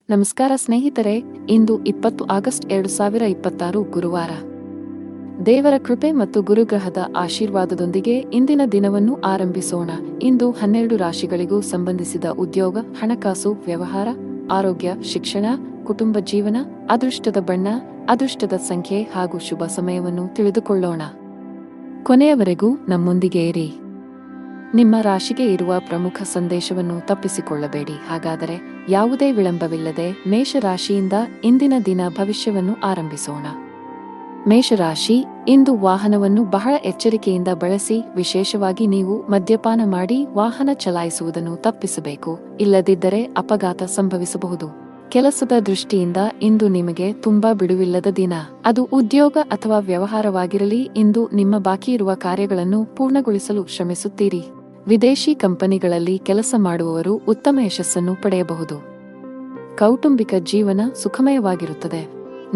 ನಮಸ್ಕಾರ ಸ್ನೇಹಿತರೆ, ಇಂದು 20 ಆಗಸ್ಟ್ 2026 ಗುರುವಾರ. ದೇವರ ಕೃಪೆ ಮತ್ತು ಗುರುಗ್ರಹದ ಆಶೀರ್ವಾದದೊಂದಿಗೆ ಇಂದಿನ ದಿನವನ್ನು ಆರಂಭಿಸೋಣ. ಇಂದು 12 ರಾಶಿಗಳಿಗೂ ಸಂಬಂಧಿಸಿದ ಉದ್ಯೋಗ, ಹಣಕಾಸು, ವ್ಯವಹಾರ, ಆರೋಗ್ಯ, ಶಿಕ್ಷಣ, ಕುಟುಂಬ ಜೀವನ, ಅದೃಷ್ಟದ ಬಣ್ಣ, ಅದೃಷ್ಟದ ಸಂಖ್ಯೆ ಹಾಗೂ ಶುಭ ಸಮಯವನ್ನು ತಿಳಿದುಕೊಳ್ಳೋಣ. ಕೊನೆಯವರೆಗೂ ನಮ್ಮೊಂದಿಗೆ ಇರಿ. ನಿಮ್ಮ ರಾಶಿಗೆ ಇರುವ ಪ್ರಮುಖ ಸಂದೇಶವನ್ನು ತಪ್ಪಿಸಿಕೊಳ್ಳಬೇಡಿ. ಹಾಗಾದರೆ ಯಾವುದೇ ವಿಳಂಬವಿಲ್ಲದೆ ಮೇಷರಾಶಿಯಿಂದ ಇಂದಿನ ದಿನ ಭವಿಷ್ಯವನ್ನು ಆರಂಭಿಸೋಣ. ಮೇಷರಾಶಿ, ಇಂದು ವಾಹನವನ್ನು ಬಹಳ ಎಚ್ಚರಿಕೆಯಿಂದ ಬಳಸಿ. ವಿಶೇಷವಾಗಿ ನೀವು ಮದ್ಯಪಾನ ಮಾಡಿ ವಾಹನ ಚಲಾಯಿಸುವುದನ್ನು ತಪ್ಪಿಸಬೇಕು, ಇಲ್ಲದಿದ್ದರೆ ಅಪಘಾತ ಸಂಭವಿಸಬಹುದು. ಕೆಲಸದ ದೃಷ್ಟಿಯಿಂದ ಇಂದು ನಿಮಗೆ ತುಂಬಾ ಬಿಡುವಿಲ್ಲದ ದಿನ. ಅದು ಉದ್ಯೋಗ ಅಥವಾ ವ್ಯವಹಾರವಾಗಿರಲಿ, ಇಂದು ನಿಮ್ಮ ಬಾಕಿ ಇರುವ ಕಾರ್ಯಗಳನ್ನು ಪೂರ್ಣಗೊಳಿಸಲು ಶ್ರಮಿಸುತ್ತೀರಿ. ವಿದೇಶಿ ಕಂಪನಿಗಳಲ್ಲಿ ಕೆಲಸ ಮಾಡುವವರು ಉತ್ತಮ ಯಶಸ್ಸನ್ನು ಪಡೆಯಬಹುದು. ಕೌಟುಂಬಿಕ ಜೀವನ ಸುಖಮಯವಾಗಿರುತ್ತದೆ.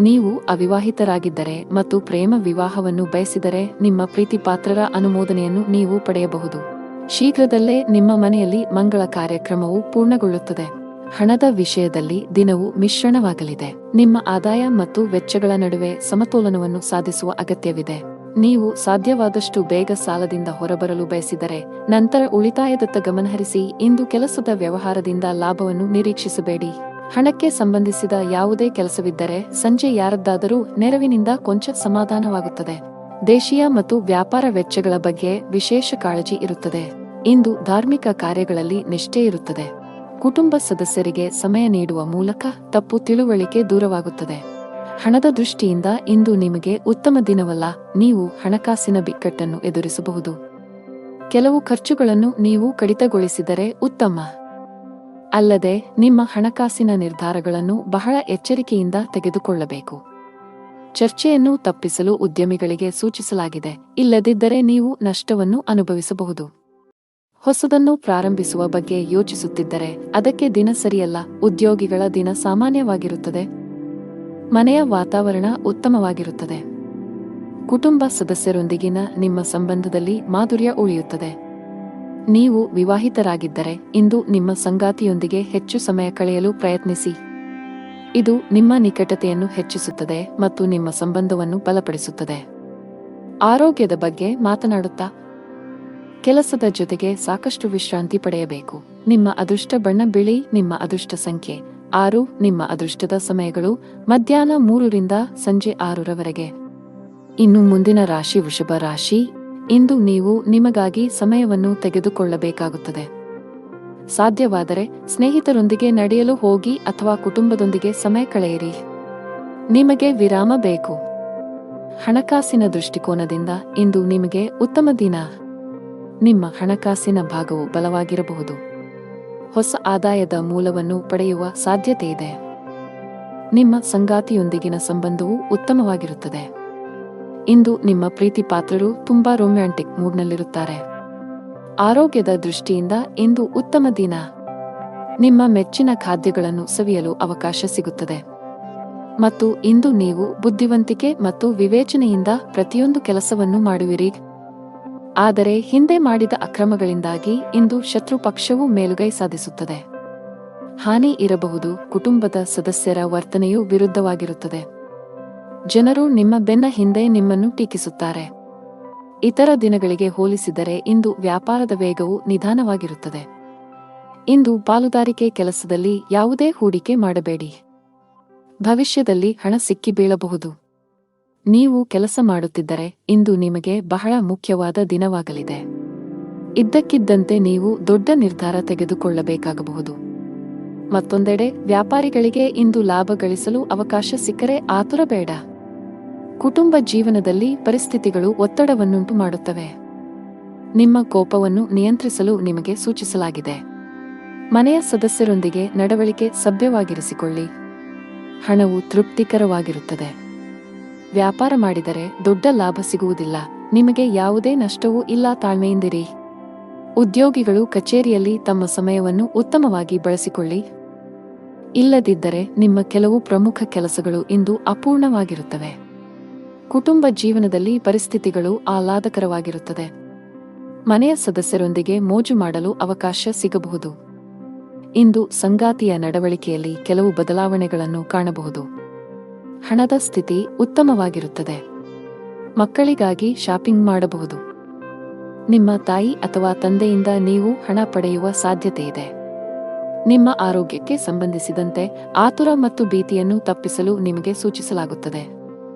ನೀವು ಅವಿವಾಹಿತರಾಗಿದ್ದರೆ ಮತ್ತು ಪ್ರೇಮ ವಿವಾಹವನ್ನು ಬಯಸಿದರೆ ನಿಮ್ಮ ಪ್ರೀತಿಪಾತ್ರರ ಅನುಮೋದನೆಯನ್ನು ನೀವು ಪಡೆಯಬಹುದು. ಶೀಘ್ರದಲ್ಲೇ ನಿಮ್ಮ ಮನೆಯಲ್ಲಿ ಮಂಗಳ ಕಾರ್ಯಕ್ರಮವು ಪೂರ್ಣಗೊಳ್ಳುತ್ತದೆ. ಹಣದ ವಿಷಯದಲ್ಲಿ ದಿನವು ಮಿಶ್ರಣವಾಗಲಿದೆ. ನಿಮ್ಮ ಆದಾಯ ಮತ್ತು ವೆಚ್ಚಗಳ ನಡುವೆ ಸಮತೋಲನವನ್ನು ಸಾಧಿಸುವ ಅಗತ್ಯವಿದೆ. ನೀವು ಸಾಧ್ಯವಾದಷ್ಟು ಬೇಗ ಸಾಲದಿಂದ ಹೊರಬರಲು ಬಯಸಿದರೆ ನಂತರ ಉಳಿತಾಯದತ್ತ ಗಮನಹರಿಸಿ. ಇಂದು ಕೆಲಸದ ವ್ಯವಹಾರದಿಂದ ಲಾಭವನ್ನು ನಿರೀಕ್ಷಿಸಬೇಡಿ. ಹಣಕ್ಕೆ ಸಂಬಂಧಿಸಿದ ಯಾವುದೇ ಕೆಲಸವಿದ್ದರೆ ಸಂಜೆ ಯಾರದ್ದಾದರೂ ನೆರವಿನಿಂದ ಕೊಂಚ ಸಮಾಧಾನವಾಗುತ್ತದೆ. ದೇಶೀಯ ಮತ್ತು ವ್ಯಾಪಾರ ವೆಚ್ಚಗಳ ಬಗ್ಗೆ ವಿಶೇಷ ಕಾಳಜಿ ಇರುತ್ತದೆ. ಇಂದು ಧಾರ್ಮಿಕ ಕಾರ್ಯಗಳಲ್ಲಿ ನಿಷ್ಠೆ ಇರುತ್ತದೆ. ಕುಟುಂಬ ಸದಸ್ಯರಿಗೆ ಸಮಯ ನೀಡುವ ಮೂಲಕ ತಪ್ಪು ತಿಳುವಳಿಕೆ ದೂರವಾಗುತ್ತದೆ. ಹಣದ ದೃಷ್ಟಿಯಿಂದ ಇಂದು ನಿಮಗೆ ಉತ್ತಮ ದಿನವಲ್ಲ. ನೀವು ಹಣಕಾಸಿನ ಬಿಕ್ಕಟ್ಟನ್ನು ಎದುರಿಸಬಹುದು. ಕೆಲವು ಖರ್ಚುಗಳನ್ನು ನೀವು ಕಡಿತಗೊಳಿಸಿದರೆ ಉತ್ತಮ. ಅಲ್ಲದೆ ನಿಮ್ಮ ಹಣಕಾಸಿನ ನಿರ್ಧಾರಗಳನ್ನು ಬಹಳ ಎಚ್ಚರಿಕೆಯಿಂದ ತೆಗೆದುಕೊಳ್ಳಬೇಕು. ಚರ್ಚೆಯನ್ನು ತಪ್ಪಿಸಲು ಉದ್ಯಮಿಗಳಿಗೆ ಸೂಚಿಸಲಾಗಿದೆ, ಇಲ್ಲದಿದ್ದರೆ ನೀವು ನಷ್ಟವನ್ನು ಅನುಭವಿಸಬಹುದು. ಹೊಸದನ್ನು ಪ್ರಾರಂಭಿಸುವ ಬಗ್ಗೆ ಯೋಚಿಸುತ್ತಿದ್ದರೆ ಅದಕ್ಕೆ ದಿನ ಸರಿಯಲ್ಲ. ಉದ್ಯೋಗಿಗಳ ದಿನ ಸಾಮಾನ್ಯವಾಗಿರುತ್ತದೆ. ಮನೆಯ ವಾತಾವರಣ ಉತ್ತಮವಾಗಿರುತ್ತದೆ. ಕುಟುಂಬ ಸದಸ್ಯರೊಂದಿಗಿನ ನಿಮ್ಮ ಸಂಬಂಧದಲ್ಲಿ ಮಾಧುರ್ಯ ಉಳಿಯುತ್ತದೆ. ನೀವು ವಿವಾಹಿತರಾಗಿದ್ದರೆ ಇಂದು ನಿಮ್ಮ ಸಂಗಾತಿಯೊಂದಿಗೆ ಹೆಚ್ಚು ಸಮಯ ಕಳೆಯಲು ಪ್ರಯತ್ನಿಸಿ. ಇದು ನಿಮ್ಮ ನಿಕಟತೆಯನ್ನು ಹೆಚ್ಚಿಸುತ್ತದೆ ಮತ್ತು ನಿಮ್ಮ ಸಂಬಂಧವನ್ನು ಬಲಪಡಿಸುತ್ತದೆ. ಆರೋಗ್ಯದ ಬಗ್ಗೆ ಮಾತನಾಡುತ್ತಾ ಕೆಲಸದ ಜೊತೆಗೆ ಸಾಕಷ್ಟು ವಿಶ್ರಾಂತಿ ಪಡೆಯಬೇಕು. ನಿಮ್ಮ ಅದೃಷ್ಟ ಬಣ್ಣ ಬಿಳಿ. ನಿಮ್ಮ ಅದೃಷ್ಟ ಸಂಖ್ಯೆ 6. ನಿಮ್ಮ ಅದೃಷ್ಟದ ಸಮಯಗಳು ಮಧ್ಯಾಹ್ನ 3 ರಿಂದ ಸಂಜೆ 6 ರವರೆಗೆ. ಇನ್ನು ಮುಂದಿನ ರಾಶಿ ವೃಷಭ ರಾಶಿ. ಇಂದು ನೀವು ನಿಮಗಾಗಿ ಸಮಯವನ್ನು ತೆಗೆದುಕೊಳ್ಳಬೇಕಾಗುತ್ತದೆ. ಸಾಧ್ಯವಾದರೆ ಸ್ನೇಹಿತರೊಂದಿಗೆ ನಡೆಯಲು ಹೋಗಿ ಅಥವಾ ಕುಟುಂಬದೊಂದಿಗೆ ಸಮಯ ಕಳೆಯಿರಿ. ನಿಮಗೆ ವಿರಾಮ ಬೇಕು. ಹಣಕಾಸಿನ ದೃಷ್ಟಿಕೋನದಿಂದ ಇಂದು ನಿಮಗೆ ಉತ್ತಮ ದಿನ. ನಿಮ್ಮ ಹಣಕಾಸಿನ ಭಾಗವು ಬಲವಾಗಿರಬಹುದು. ಹೊಸ ಆದಾಯದ ಮೂಲವನ್ನು ಪಡೆಯುವ ಸಾಧ್ಯತೆ ಇದೆ. ನಿಮ್ಮ ಸಂಗಾತಿಯೊಂದಿಗಿನ ಸಂಬಂಧವು ಉತ್ತಮವಾಗಿರುತ್ತದೆ. ಇಂದು ನಿಮ್ಮ ಪ್ರೀತಿ ಪಾತ್ರರು ತುಂಬಾ ರೊಮ್ಯಾಂಟಿಕ್ ಮೂಡ್ನಲ್ಲಿರುತ್ತಾರೆ. ಆರೋಗ್ಯದ ದೃಷ್ಟಿಯಿಂದ ಇಂದು ಉತ್ತಮ ದಿನ. ನಿಮ್ಮ ಮೆಚ್ಚಿನ ಖಾದ್ಯಗಳನ್ನು ಸವಿಯಲು ಅವಕಾಶ ಸಿಗುತ್ತದೆ. ಮತ್ತು ಇಂದು ನೀವು ಬುದ್ಧಿವಂತಿಕೆ ಮತ್ತು ವಿವೇಚನೆಯಿಂದ ಪ್ರತಿಯೊಂದು ಕೆಲಸವನ್ನು ಮಾಡುವಿರಿ. ಆದರೆ ಹಿಂದೆ ಮಾಡಿದ ಅಕ್ರಮಗಳಿಂದಾಗಿ ಇಂದು ಶತ್ರು ಪಕ್ಷವು ಮೇಲುಗೈ ಸಾಧಿಸುತ್ತದೆ. ಹಾನಿ ಇರಬಹುದು. ಕುಟುಂಬದ ಸದಸ್ಯರ ವರ್ತನೆಯು ವಿರುದ್ಧವಾಗಿರುತ್ತದೆ. ಜನರು ನಿಮ್ಮ ಬೆನ್ನ ಹಿಂದೆ ನಿಮ್ಮನ್ನು ಟೀಕಿಸುತ್ತಾರೆ. ಇತರ ದಿನಗಳಿಗೆ ಹೋಲಿಸಿದರೆ ಇಂದು ವ್ಯಾಪಾರದ ವೇಗವು ನಿಧಾನವಾಗಿರುತ್ತದೆ. ಇಂದು ಪಾಲುದಾರಿಕೆ ಕೆಲಸದಲ್ಲಿ ಯಾವುದೇ ಹೂಡಿಕೆ ಮಾಡಬೇಡಿ. ಭವಿಷ್ಯದಲ್ಲಿ ಹಣ ಸಿಕ್ಕಿ ಬೀಳಬಹುದು. ನೀವು ಕೆಲಸ ಮಾಡುತ್ತಿದ್ದರೆ ಇಂದು ನಿಮಗೆ ಬಹಳ ಮುಖ್ಯವಾದ ದಿನವಾಗಲಿದೆ. ಇದ್ದಕ್ಕಿದ್ದಂತೆ ನೀವು ದೊಡ್ಡ ನಿರ್ಧಾರ ತೆಗೆದುಕೊಳ್ಳಬೇಕಾಗಬಹುದು. ಮತ್ತೊಂದೆಡೆ ವ್ಯಾಪಾರಿಗಳಿಗೆ ಇಂದು ಲಾಭ ಗಳಿಸಲು ಅವಕಾಶ ಸಿಕ್ಕರೆ ಆತುರ ಬೇಡ. ಕುಟುಂಬ ಜೀವನದಲ್ಲಿ ಪರಿಸ್ಥಿತಿಗಳು ಒತ್ತಡವನ್ನುಂಟು ಮಾಡುತ್ತವೆ. ನಿಮ್ಮ ಕೋಪವನ್ನು ನಿಯಂತ್ರಿಸಲು ನಿಮಗೆ ಸೂಚಿಸಲಾಗಿದೆ. ಮನೆಯ ಸದಸ್ಯರೊಂದಿಗೆ ನಡವಳಿಕೆ ಸಭ್ಯವಾಗಿರಿಸಿಕೊಳ್ಳಿ. ಹಣವು ತೃಪ್ತಿಕರವಾಗಿರುತ್ತದೆ. ವ್ಯಾಪಾರ ಮಾಡಿದರೆ ದೊಡ್ಡ ಲಾಭ ಸಿಗುವುದಿಲ್ಲ. ನಿಮಗೆ ಯಾವುದೇ ನಷ್ಟವೂ ಇಲ್ಲ. ತಾಳ್ಮೆಯಿಂದಿರಿ. ಉದ್ಯೋಗಿಗಳು ಕಚೇರಿಯಲ್ಲಿ ತಮ್ಮ ಸಮಯವನ್ನು ಉತ್ತಮವಾಗಿ ಬಳಸಿಕೊಳ್ಳಿ. ಇಲ್ಲದಿದ್ದರೆ ನಿಮ್ಮ ಕೆಲವು ಪ್ರಮುಖ ಕೆಲಸಗಳು ಇಂದು ಅಪೂರ್ಣವಾಗಿರುತ್ತವೆ. ಕುಟುಂಬ ಜೀವನದಲ್ಲಿ ಪರಿಸ್ಥಿತಿಗಳು ಆಹ್ಲಾದಕರವಾಗಿರುತ್ತದೆ. ಮನೆಯ ಸದಸ್ಯರೊಂದಿಗೆ ಮೋಜು ಮಾಡಲು ಅವಕಾಶ ಸಿಗಬಹುದು. ಇಂದು ಸಂಗಾತಿಯ ನಡವಳಿಕೆಯಲ್ಲಿ ಕೆಲವು ಬದಲಾವಣೆಗಳನ್ನು ಕಾಣಬಹುದು. ಹಣದ ಸ್ಥಿತಿ ಉತ್ತಮವಾಗಿರುತ್ತದೆ. ಮಕ್ಕಳಿಗಾಗಿ ಶಾಪಿಂಗ್ ಮಾಡಬಹುದು. ನಿಮ್ಮ ತಾಯಿ ಅಥವಾ ತಂದೆಯಿಂದ ನೀವು ಹಣ ಪಡೆಯುವ ಸಾಧ್ಯತೆಯಿದೆ. ನಿಮ್ಮ ಆರೋಗ್ಯಕ್ಕೆ ಸಂಬಂಧಿಸಿದಂತೆ ಆತುರ ಮತ್ತು ಭೀತಿಯನ್ನು ತಪ್ಪಿಸಲು ನಿಮಗೆ ಸೂಚಿಸಲಾಗುತ್ತದೆ.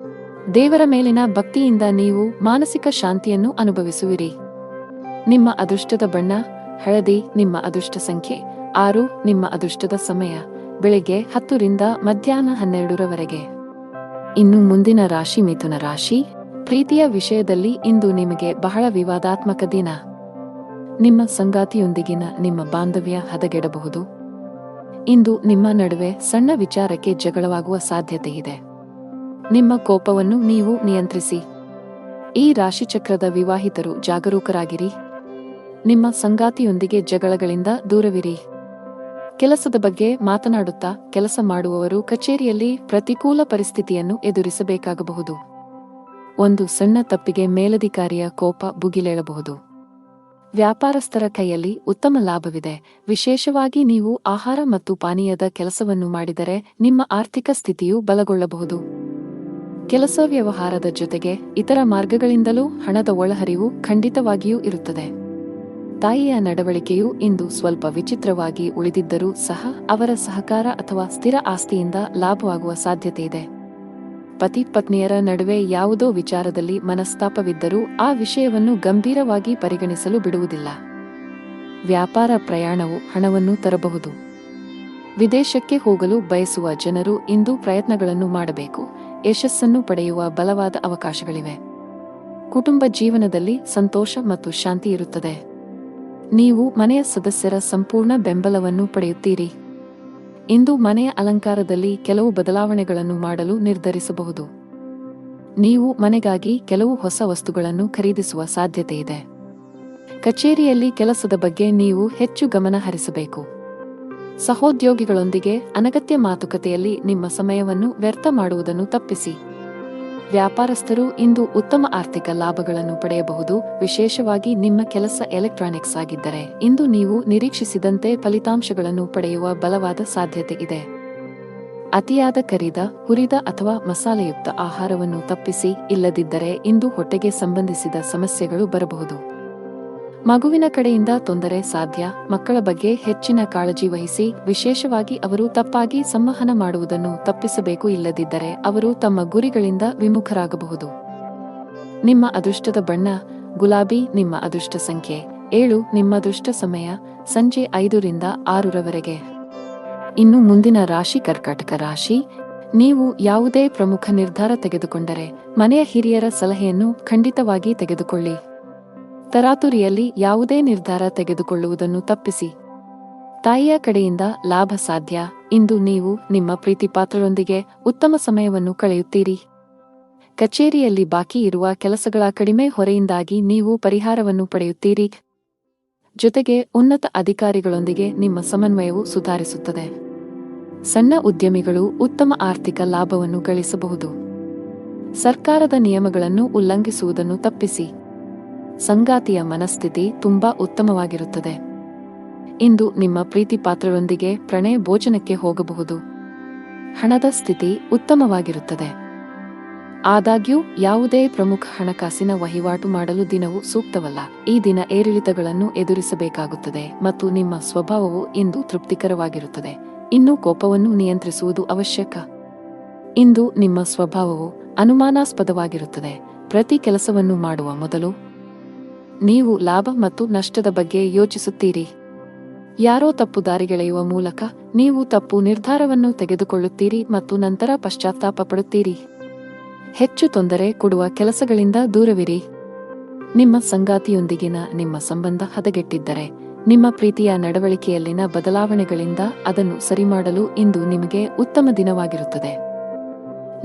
ದೇವರ ಮೇಲಿನ ಭಕ್ತಿಯಿಂದ ನೀವು ಮಾನಸಿಕ ಶಾಂತಿಯನ್ನು ಅನುಭವಿಸುವಿರಿ. ನಿಮ್ಮ ಅದೃಷ್ಟದ ಬಣ್ಣ ಹಳದಿ. ನಿಮ್ಮ ಅದೃಷ್ಟ ಸಂಖ್ಯೆ 6. ನಿಮ್ಮ ಅದೃಷ್ಟದ ಸಮಯ ಬೆಳಿಗ್ಗೆ 10 ರಿಂದ ಮಧ್ಯಾಹ್ನ 12 ಇನ್ನು ಮುಂದಿನ ರಾಶಿ ಮಿಥುನ ರಾಶಿ. ಪ್ರೀತಿಯ ವಿಷಯದಲ್ಲಿ ಇಂದು ನಿಮಗೆ ಬಹಳ ವಿವಾದಾತ್ಮಕ ದಿನ. ನಿಮ್ಮ ಸಂಗಾತಿಯೊಂದಿಗಿನ ನಿಮ್ಮ ಬಾಂಧವ್ಯ ಹದಗೆಡಬಹುದು. ಇಂದು ನಿಮ್ಮ ನಡುವೆ ಸಣ್ಣ ವಿಚಾರಕ್ಕೆ ಜಗಳವಾಗುವ ಸಾಧ್ಯತೆಯಿದೆ. ನಿಮ್ಮ ಕೋಪವನ್ನು ನೀವು ನಿಯಂತ್ರಿಸಿ. ಈ ರಾಶಿಚಕ್ರದ ವಿವಾಹಿತರು ಜಾಗರೂಕರಾಗಿರಿ. ನಿಮ್ಮ ಸಂಗಾತಿಯೊಂದಿಗೆ ಜಗಳಗಳಿಂದ ದೂರವಿರಿ. ಕೆಲಸದ ಬಗ್ಗೆ ಮಾತನಾಡುತ್ತಾ ಕೆಲಸ ಮಾಡುವವರು ಕಚೇರಿಯಲ್ಲಿ ಪ್ರತಿಕೂಲ ಪರಿಸ್ಥಿತಿಯನ್ನು ಎದುರಿಸಬೇಕಾಗಬಹುದು. ಒಂದು ಸಣ್ಣ ತಪ್ಪಿಗೆ ಮೇಲಧಿಕಾರಿಯ ಕೋಪ ಭುಗಿಲೇಳಬಹುದು. ವ್ಯಾಪಾರಸ್ಥರ ಕೈಯಲ್ಲಿ ಉತ್ತಮ ಲಾಭವಿದೆ. ವಿಶೇಷವಾಗಿ ನೀವು ಆಹಾರ ಮತ್ತು ಪಾನೀಯದ ಕೆಲಸವನ್ನು ಮಾಡಿದರೆ ನಿಮ್ಮ ಆರ್ಥಿಕ ಸ್ಥಿತಿಯು ಬಲಗೊಳ್ಳಬಹುದು. ಕೆಲಸ ವ್ಯವಹಾರದ ಜೊತೆಗೆ ಇತರ ಮಾರ್ಗಗಳಿಂದಲೂ ಹಣದ ಒಳಹರಿವು ಖಂಡಿತವಾಗಿಯೂ ಇರುತ್ತದೆ. ತಾಯಿಯ ನಡವಳಿಕೆಯು ಇಂದು ಸ್ವಲ್ಪ ವಿಚಿತ್ರವಾಗಿ ಉಳಿದಿದ್ದರೂ ಸಹ ಅವರ ಸಹಕಾರ ಅಥವಾ ಸ್ಥಿರ ಆಸ್ತಿಯಿಂದ ಲಾಭವಾಗುವ ಸಾಧ್ಯತೆಯಿದೆ. ಪತಿ ಪತ್ನಿಯರ ನಡುವೆ ಯಾವುದೋ ವಿಚಾರದಲ್ಲಿ ಮನಸ್ತಾಪವಿದ್ದರೂ ಆ ವಿಷಯವನ್ನು ಗಂಭೀರವಾಗಿ ಪರಿಗಣಿಸಲು ಬಿಡುವುದಿಲ್ಲ. ವ್ಯಾಪಾರ ಪ್ರಯಾಣವು ಹಣವನ್ನು ತರಬಹುದು. ವಿದೇಶಕ್ಕೆ ಹೋಗಲು ಬಯಸುವ ಜನರು ಇಂದು ಪ್ರಯತ್ನಗಳನ್ನು ಮಾಡಬೇಕು. ಯಶಸ್ಸನ್ನು ಪಡೆಯುವ ಬಲವಾದ ಅವಕಾಶಗಳಿವೆ. ಕುಟುಂಬ ಜೀವನದಲ್ಲಿ ಸಂತೋಷ ಮತ್ತು ಶಾಂತಿ ಇರುತ್ತದೆ. ನೀವು ಮನೆಯ ಸದಸ್ಯರ ಸಂಪೂರ್ಣ ಬೆಂಬಲವನ್ನು ಪಡೆಯುತ್ತೀರಿ. ಇಂದು ಮನೆಯ ಅಲಂಕಾರದಲ್ಲಿ ಕೆಲವು ಬದಲಾವಣೆಗಳನ್ನು ಮಾಡಲು ನಿರ್ಧರಿಸಬಹುದು. ನೀವು ಮನೆಗಾಗಿ ಕೆಲವು ಹೊಸ ವಸ್ತುಗಳನ್ನು ಖರೀದಿಸುವ ಸಾಧ್ಯತೆಯಿದೆ. ಕಚೇರಿಯಲ್ಲಿ ಕೆಲಸದ ಬಗ್ಗೆ ನೀವು ಹೆಚ್ಚು ಗಮನ ಹರಿಸಬೇಕು. ಸಹೋದ್ಯೋಗಿಗಳೊಂದಿಗೆ ಅನಗತ್ಯ ಮಾತುಕತೆಯಲ್ಲಿ ನಿಮ್ಮ ಸಮಯವನ್ನು ವ್ಯರ್ಥ ಮಾಡುವುದನ್ನು ತಪ್ಪಿಸಿ. ವ್ಯಾಪಾರಸ್ಥರು ಇಂದು ಉತ್ತಮ ಆರ್ಥಿಕ ಲಾಭಗಳನ್ನು ಪಡೆಯಬಹುದು. ವಿಶೇಷವಾಗಿ ನಿಮ್ಮ ಕೆಲಸ ಎಲೆಕ್ಟ್ರಾನಿಕ್ಸ್ ಆಗಿದ್ದರೆ ಇಂದು ನೀವು ನಿರೀಕ್ಷಿಸಿದಂತೆ ಫಲಿತಾಂಶಗಳನ್ನು ಪಡೆಯುವ ಬಲವಾದ ಸಾಧ್ಯತೆ ಇದೆ. ಅತಿಯಾದ ಕರಿದ, ಹುರಿದ ಅಥವಾ ಮಸಾಲೆಯುಕ್ತ ಆಹಾರವನ್ನು ತಪ್ಪಿಸಿ. ಇಲ್ಲದಿದ್ದರೆ ಇಂದು ಹೊಟ್ಟೆಗೆ ಸಂಬಂಧಿಸಿದ ಸಮಸ್ಯೆಗಳು ಬರಬಹುದು. ಮಗುವಿನ ಕಡೆಯಿಂದ ತೊಂದರೆ ಸಾಧ್ಯ. ಮಕ್ಕಳ ಬಗ್ಗೆ ಹೆಚ್ಚಿನ ಕಾಳಜಿ ವಹಿಸಿ. ವಿಶೇಷವಾಗಿ ಅವರು ತಪ್ಪಾಗಿ ಸಂವಹನ ಮಾಡುವುದನ್ನು ತಪ್ಪಿಸಬೇಕು. ಇಲ್ಲದಿದ್ದರೆ ಅವರು ತಮ್ಮ ಗುರಿಗಳಿಂದ ವಿಮುಖರಾಗಬಹುದು. ನಿಮ್ಮ ಅದೃಷ್ಟದ ಬಣ್ಣ ಗುಲಾಬಿ. ನಿಮ್ಮ ಅದೃಷ್ಟ ಸಂಖ್ಯೆ 7. ನಿಮ್ಮ ಅದೃಷ್ಟ ಸಮಯ ಸಂಜೆ 5 ರಿಂದ 6 ಇನ್ನು ಮುಂದಿನ ರಾಶಿ ಕರ್ಕಾಟಕ ರಾಶಿ. ನೀವು ಯಾವುದೇ ಪ್ರಮುಖ ನಿರ್ಧಾರ ತೆಗೆದುಕೊಂಡರೆ ಮನೆಯ ಹಿರಿಯರ ಸಲಹೆಯನ್ನು ಖಂಡಿತವಾಗಿ ತೆಗೆದುಕೊಳ್ಳಿ. ತರಾತುರಿಯಲ್ಲಿ ಯಾವುದೇ ನಿರ್ಧಾರ ತೆಗೆದುಕೊಳ್ಳುವುದನ್ನು ತಪ್ಪಿಸಿ. ತಾಯಿಯ ಕಡೆಯಿಂದ ಲಾಭ ಸಾಧ್ಯ. ಇಂದು ನೀವು ನಿಮ್ಮ ಪ್ರೀತಿಪಾತ್ರರೊಂದಿಗೆ ಉತ್ತಮ ಸಮಯವನ್ನು ಕಳೆಯುತ್ತೀರಿ. ಕಚೇರಿಯಲ್ಲಿ ಬಾಕಿ ಇರುವ ಕೆಲಸಗಳ ಕಡಿಮೆ ಹೊರೆಯಿಂದಾಗಿ ನೀವು ಪರಿಹಾರವನ್ನು ಪಡೆಯುತ್ತೀರಿ. ಜೊತೆಗೆ ಉನ್ನತ ಅಧಿಕಾರಿಗಳೊಂದಿಗೆ ನಿಮ್ಮ ಸಮನ್ವಯವು ಸುಧಾರಿಸುತ್ತದೆ. ಸಣ್ಣ ಉದ್ಯಮಿಗಳು ಉತ್ತಮ ಆರ್ಥಿಕ ಲಾಭವನ್ನು ಗಳಿಸಬಹುದು. ಸರ್ಕಾರದ ನಿಯಮಗಳನ್ನು ಉಲ್ಲಂಘಿಸುವುದನ್ನು ತಪ್ಪಿಸಿ. ಸಂಗಾತಿಯ ಮನಸ್ಥಿತಿ ತುಂಬಾ ಉತ್ತಮವಾಗಿರುತ್ತದೆ. ಇಂದು ನಿಮ್ಮ ಪ್ರೀತಿಪಾತ್ರರೊಂದಿಗೆ ಪ್ರಣಯ ಭೋಜನಕ್ಕೆ ಹೋಗಬಹುದು. ಹಣದ ಸ್ಥಿತಿ ಉತ್ತಮವಾಗಿರುತ್ತದೆ. ಆದಾಗ್ಯೂ ಯಾವುದೇ ಪ್ರಮುಖ ಹಣಕಾಸಿನ ವಹಿವಾಟು ಮಾಡಲು ದಿನವು ಸೂಕ್ತವಲ್ಲ. ಈ ದಿನ ಏರಿಳಿತಗಳನ್ನು ಎದುರಿಸಬೇಕಾಗುತ್ತದೆ ಮತ್ತು ನಿಮ್ಮ ಸ್ವಭಾವವು ಇಂದು ತೃಪ್ತಿಕರವಾಗಿರುತ್ತದೆ. ಇನ್ನು ಕೋಪವನ್ನು ನಿಯಂತ್ರಿಸುವುದು ಅವಶ್ಯಕ. ಇಂದು ನಿಮ್ಮ ಸ್ವಭಾವವು ಅನುಮಾನಾಸ್ಪದವಾಗಿರುತ್ತದೆ. ಪ್ರತಿ ಕೆಲಸವನ್ನು ಮಾಡುವ ಮೊದಲು ನೀವು ಲಾಭ ಮತ್ತು ನಷ್ಟದ ಬಗ್ಗೆ ಯೋಚಿಸುತ್ತೀರಿ. ಯಾರೋ ತಪ್ಪು ದಾರಿಗೆಳೆಯುವ ಮೂಲಕ ನೀವು ತಪ್ಪು ನಿರ್ಧಾರವನ್ನು ತೆಗೆದುಕೊಳ್ಳುತ್ತೀರಿ ಮತ್ತು ನಂತರ ಪಶ್ಚಾತ್ತಾಪ ಪಡುತ್ತೀರಿ. ಹೆಚ್ಚು ತೊಂದರೆ ಕೊಡುವ ಕೆಲಸಗಳಿಂದ ದೂರವಿರಿ. ನಿಮ್ಮ ಸಂಗಾತಿಯೊಂದಿಗಿನ ನಿಮ್ಮ ಸಂಬಂಧ ಹದಗೆಟ್ಟಿದ್ದರೆ ನಿಮ್ಮ ಪ್ರೀತಿಯ ನಡವಳಿಕೆಯಲ್ಲಿನ ಬದಲಾವಣೆಗಳಿಂದ ಅದನ್ನು ಸರಿಮಾಡಲು ಇಂದು ನಿಮಗೆ ಉತ್ತಮ ದಿನವಾಗಿರುತ್ತದೆ.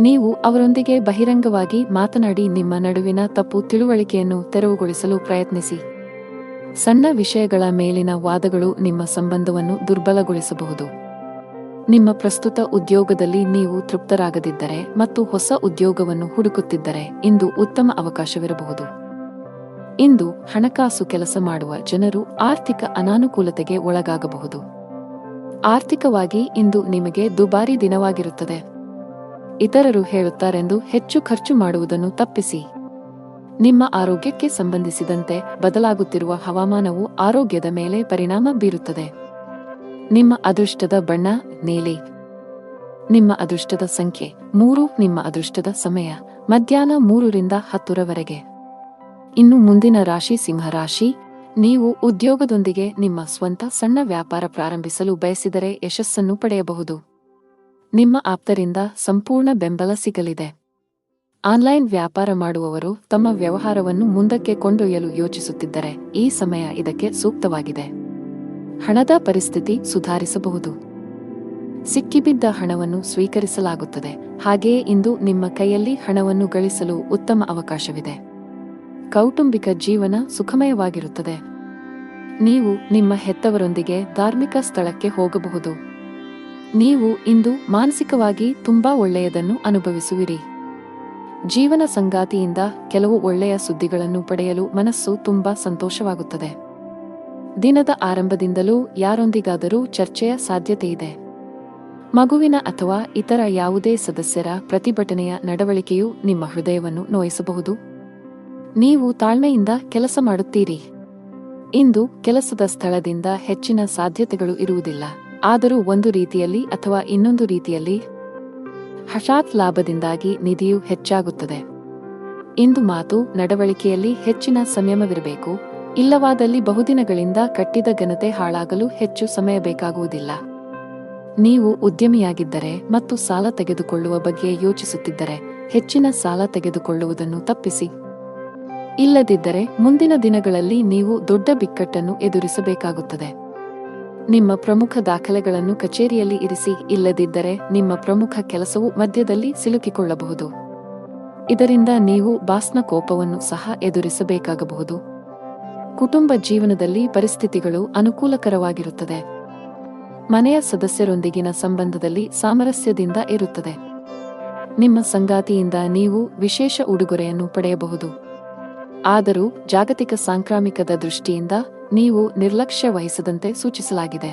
ನೀವು ಅವರೊಂದಿಗೆ ಬಹಿರಂಗವಾಗಿ ಮಾತನಾಡಿ ನಿಮ್ಮ ನಡುವಿನ ತಪ್ಪು ತಿಳುವಳಿಕೆಯನ್ನು ತೆರವುಗೊಳಿಸಲು ಪ್ರಯತ್ನಿಸಿ. ಸಣ್ಣ ವಿಷಯಗಳ ಮೇಲಿನ ವಾದಗಳು ನಿಮ್ಮ ಸಂಬಂಧವನ್ನು ದುರ್ಬಲಗೊಳಿಸಬಹುದು. ನಿಮ್ಮ ಪ್ರಸ್ತುತ ಉದ್ಯೋಗದಲ್ಲಿ ನೀವು ತೃಪ್ತರಾಗದಿದ್ದರೆ ಮತ್ತು ಹೊಸ ಉದ್ಯೋಗವನ್ನು ಹುಡುಕುತ್ತಿದ್ದರೆ ಇಂದು ಉತ್ತಮ ಅವಕಾಶವಿರಬಹುದು. ಇಂದು ಹಣಕಾಸು ಕೆಲಸ ಮಾಡುವ ಜನರು ಆರ್ಥಿಕ ಅನಾನುಕೂಲತೆಗೆ ಒಳಗಾಗಬಹುದು. ಆರ್ಥಿಕವಾಗಿ ಇಂದು ನಿಮಗೆ ದುಬಾರಿ ದಿನವಾಗಿರುತ್ತದೆ. ಇತರರು ಹೇಳುತ್ತಾರೆಂದು ಹೆಚ್ಚು ಖರ್ಚು ಮಾಡುವುದನ್ನು ತಪ್ಪಿಸಿ. ನಿಮ್ಮ ಆರೋಗ್ಯಕ್ಕೆ ಸಂಬಂಧಿಸಿದಂತೆ ಬದಲಾಗುತ್ತಿರುವ ಹವಾಮಾನವು ಆರೋಗ್ಯದ ಮೇಲೆ ಪರಿಣಾಮ ಬೀರುತ್ತದೆ. ನಿಮ್ಮ ಅದೃಷ್ಟದ ಬಣ್ಣ ನೀಲಿ. ನಿಮ್ಮ ಅದೃಷ್ಟದ ಸಂಖ್ಯೆ 3. ನಿಮ್ಮ ಅದೃಷ್ಟದ ಸಮಯ ಮಧ್ಯಾಹ್ನ 3ರಿಂದ 10ರವರೆಗೆ. ಇನ್ನು ಮುಂದಿನ ರಾಶಿ ಸಿಂಹರಾಶಿ. ನೀವು ಉದ್ಯೋಗದೊಂದಿಗೆ ನಿಮ್ಮ ಸ್ವಂತ ಸಣ್ಣ ವ್ಯಾಪಾರ ಪ್ರಾರಂಭಿಸಲು ಬಯಸಿದರೆ ಯಶಸ್ಸನ್ನು ಪಡೆಯಬಹುದು. ನಿಮ್ಮ ಆಪ್ತರಿಂದ ಸಂಪೂರ್ಣ ಬೆಂಬಲ ಸಿಗಲಿದೆ. ಆನ್ಲೈನ್ ವ್ಯಾಪಾರ ಮಾಡುವವರು ತಮ್ಮ ವ್ಯವಹಾರವನ್ನು ಮುಂದಕ್ಕೆ ಕೊಂಡೊಯ್ಯಲು ಯೋಚಿಸುತ್ತಿದ್ದರೆ ಈ ಸಮಯ ಇದಕ್ಕೆ ಸೂಕ್ತವಾಗಿದೆ. ಹಣದ ಪರಿಸ್ಥಿತಿ ಸುಧಾರಿಸಬಹುದು. ಸಿಕ್ಕಿಬಿದ್ದ ಹಣವನ್ನು ಸ್ವೀಕರಿಸಲಾಗುತ್ತದೆ. ಹಾಗೆಯೇ ಇಂದು ನಿಮ್ಮ ಕೈಯಲ್ಲಿ ಹಣವನ್ನು ಗಳಿಸಲು ಉತ್ತಮ ಅವಕಾಶವಿದೆ. ಕೌಟುಂಬಿಕ ಜೀವನ ಸುಖಮಯವಾಗಿರುತ್ತದೆ. ನೀವು ನಿಮ್ಮ ಹೆತ್ತವರೊಂದಿಗೆ ಧಾರ್ಮಿಕ ಸ್ಥಳಕ್ಕೆ ಹೋಗಬಹುದು. ನೀವು ಇಂದು ಮಾನಸಿಕವಾಗಿ ತುಂಬಾ ಒಳ್ಳೆಯದನ್ನು ಅನುಭವಿಸುವಿರಿ. ಜೀವನ ಸಂಗಾತಿಯಿಂದ ಕೆಲವು ಒಳ್ಳೆಯ ಸುದ್ದಿಗಳನ್ನು ಪಡೆಯಲು ಮನಸ್ಸು ತುಂಬಾ ಸಂತೋಷವಾಗುತ್ತದೆ. ದಿನದ ಆರಂಭದಿಂದಲೂ ಯಾರೊಂದಿಗಾದರೂ ಚರ್ಚೆಯ ಸಾಧ್ಯತೆಯಿದೆ. ಮಗುವಿನ ಅಥವಾ ಇತರ ಯಾವುದೇ ಸದಸ್ಯರ ಪ್ರತಿಭಟನೆಯ ನಡವಳಿಕೆಯು ನಿಮ್ಮ ಹೃದಯವನ್ನು ನೋಯಿಸಬಹುದು. ನೀವು ತಾಳ್ಮೆಯಿಂದ ಕೆಲಸ ಮಾಡುತ್ತೀರಿ. ಇಂದು ಕೆಲಸದ ಸ್ಥಳದಿಂದ ಹೆಚ್ಚಿನ ಸಾಧ್ಯತೆಗಳು ಇರುವುದಿಲ್ಲ. ಆದರೂ ಒಂದು ರೀತಿಯಲ್ಲಿ ಅಥವಾ ಇನ್ನೊಂದು ರೀತಿಯಲ್ಲಿ ಹಠಾತ್ ಲಾಭದಿಂದಾಗಿ ನಿಧಿಯು ಹೆಚ್ಚಾಗುತ್ತದೆ. ಇಂದು ಮಾತು ನಡವಳಿಕೆಯಲ್ಲಿ ಹೆಚ್ಚಿನ ಸಂಯಮವಿರಬೇಕು. ಇಲ್ಲವಾದಲ್ಲಿ ಬಹುದಿನಗಳಿಂದ ಕಟ್ಟಿದ ಘನತೆ ಹಾಳಾಗಲು ಹೆಚ್ಚು ಸಮಯ ಬೇಕಾಗುವುದಿಲ್ಲ. ನೀವು ಉದ್ಯಮಿಯಾಗಿದ್ದರೆ ಮತ್ತು ಸಾಲ ತೆಗೆದುಕೊಳ್ಳುವ ಬಗ್ಗೆ ಯೋಚಿಸುತ್ತಿದ್ದರೆ ಹೆಚ್ಚಿನ ಸಾಲ ತೆಗೆದುಕೊಳ್ಳುವುದನ್ನು ತಪ್ಪಿಸಿ. ಇಲ್ಲದಿದ್ದರೆ ಮುಂದಿನ ದಿನಗಳಲ್ಲಿ ನೀವು ದೊಡ್ಡ ಬಿಕ್ಕಟ್ಟನ್ನು ಎದುರಿಸಬೇಕಾಗುತ್ತದೆ. ನಿಮ್ಮ ಪ್ರಮುಖ ದಾಖಲೆಗಳನ್ನು ಕಚೇರಿಯಲ್ಲಿ ಇರಿಸಿ. ಇಲ್ಲದಿದ್ದರೆ ನಿಮ್ಮ ಪ್ರಮುಖ ಕೆಲಸವು ಮಧ್ಯದಲ್ಲಿ ಸಿಲುಕಿಕೊಳ್ಳಬಹುದು. ಇದರಿಂದ ನೀವು ಬಾಸ್ನ ಕೋಪವನ್ನು ಸಹ ಎದುರಿಸಬೇಕಾಗಬಹುದು. ಕುಟುಂಬ ಜೀವನದಲ್ಲಿ ಪರಿಸ್ಥಿತಿಗಳು ಅನುಕೂಲಕರವಾಗಿರುತ್ತದೆ. ಮನೆಯ ಸದಸ್ಯರೊಂದಿಗಿನ ಸಂಬಂಧದಲ್ಲಿ ಸಾಮರಸ್ಯದಿಂದ ಇರುತ್ತದೆ. ನಿಮ್ಮ ಸಂಗಾತಿಯಿಂದ ನೀವು ವಿಶೇಷ ಉಡುಗೊರೆಯನ್ನು ಪಡೆಯಬಹುದು. ಆದರೂ ಜಾಗತಿಕ ಸಾಂಕ್ರಾಮಿಕದ ದೃಷ್ಟಿಯಿಂದ ನೀವು ನಿರ್ಲಕ್ಷ್ಯ ವಹಿಸದಂತೆ ಸೂಚಿಸಲಾಗಿದೆ.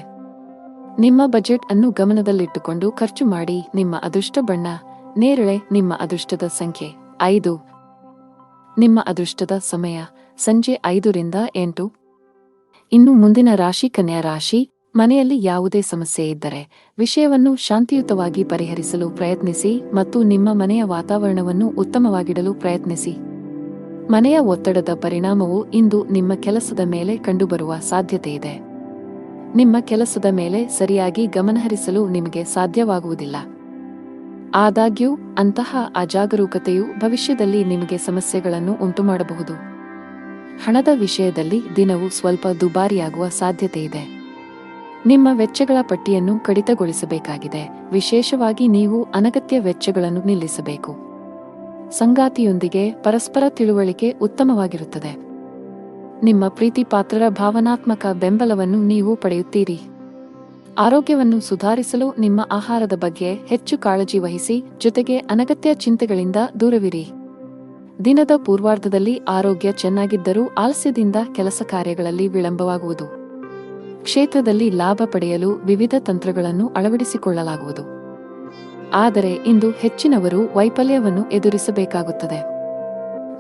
ನಿಮ್ಮ ಬಜೆಟ್ ಅನ್ನು ಗಮನದಲ್ಲಿಟ್ಟುಕೊಂಡು ಖರ್ಚು ಮಾಡಿ. ನಿಮ್ಮ ಅದೃಷ್ಟ ಬಣ್ಣ ನೇರಳೆ. ನಿಮ್ಮ ಅದೃಷ್ಟದ ಸಂಖ್ಯೆ 5. ನಿಮ್ಮ ಅದೃಷ್ಟದ ಸಮಯ ಸಂಜೆ 5ರಿಂದ 8. ಇನ್ನು ಮುಂದಿನ ರಾಶಿ ಕನ್ಯಾ ರಾಶಿ. ಮನೆಯಲ್ಲಿ ಯಾವುದೇ ಸಮಸ್ಯೆ ಇದ್ದರೆ ವಿಷಯವನ್ನು ಶಾಂತಿಯುತವಾಗಿ ಪರಿಹರಿಸಲು ಪ್ರಯತ್ನಿಸಿ ಮತ್ತು ನಿಮ್ಮ ಮನೆಯ ವಾತಾವರಣವನ್ನು ಉತ್ತಮವಾಗಿಡಲು ಪ್ರಯತ್ನಿಸಿ. ಮನೆಯ ಒತ್ತಡದ ಪರಿಣಾಮವು ಇಂದು ನಿಮ್ಮ ಕೆಲಸದ ಮೇಲೆ ಕಂಡುಬರುವ ಸಾಧ್ಯತೆಯಿದೆ. ನಿಮ್ಮ ಕೆಲಸದ ಮೇಲೆ ಸರಿಯಾಗಿ ಗಮನಹರಿಸಲು ನಿಮಗೆ ಸಾಧ್ಯವಾಗುವುದಿಲ್ಲ. ಆದಾಗ್ಯೂ ಅಂತಹ ಅಜಾಗರೂಕತೆಯು ಭವಿಷ್ಯದಲ್ಲಿ ನಿಮಗೆ ಸಮಸ್ಯೆಗಳನ್ನು ಉಂಟುಮಾಡಬಹುದು. ಹಣದ ವಿಷಯದಲ್ಲಿ ದಿನವು ಸ್ವಲ್ಪ ದುಬಾರಿಯಾಗುವ ಸಾಧ್ಯತೆಯಿದೆ. ನಿಮ್ಮ ವೆಚ್ಚಗಳ ಪಟ್ಟಿಯನ್ನು ಕಡಿತಗೊಳಿಸಬೇಕಾಗಿದೆ. ವಿಶೇಷವಾಗಿ ನೀವು ಅನಗತ್ಯ ವೆಚ್ಚಗಳನ್ನು ನಿಲ್ಲಿಸಬೇಕು. ಸಂಗಾತಿಯೊಂದಿಗೆ ಪರಸ್ಪರ ತಿಳುವಳಿಕೆ ಉತ್ತಮವಾಗಿರುತ್ತದೆ. ನಿಮ್ಮ ಪ್ರೀತಿಪಾತ್ರರ ಭಾವನಾತ್ಮಕ ಬೆಂಬಲವನ್ನು ನೀವು ಪಡೆಯುತ್ತೀರಿ. ಆರೋಗ್ಯವನ್ನು ಸುಧಾರಿಸಲು ನಿಮ್ಮ ಆಹಾರದ ಬಗ್ಗೆ ಹೆಚ್ಚು ಕಾಳಜಿ ವಹಿಸಿ. ಜೊತೆಗೆ ಅನಗತ್ಯ ಚಿಂತೆಗಳಿಂದ ದೂರವಿರಿ. ದಿನದ ಪೂರ್ವಾರ್ಧದಲ್ಲಿ ಆರೋಗ್ಯ ಚೆನ್ನಾಗಿದ್ದರೂ ಆಲಸ್ಯದಿಂದ ಕೆಲಸ ಕಾರ್ಯಗಳಲ್ಲಿ ವಿಳಂಬವಾಗುವುದು. ಕ್ಷೇತ್ರದಲ್ಲಿ ಲಾಭ ಪಡೆಯಲು ವಿವಿಧ ತಂತ್ರಗಳನ್ನು ಅಳವಡಿಸಿಕೊಳ್ಳಲಾಗುವುದು. ಆದರೆ ಇಂದು ಹೆಚ್ಚಿನವರು ವೈಫಲ್ಯವನ್ನು ಎದುರಿಸಬೇಕಾಗುತ್ತದೆ.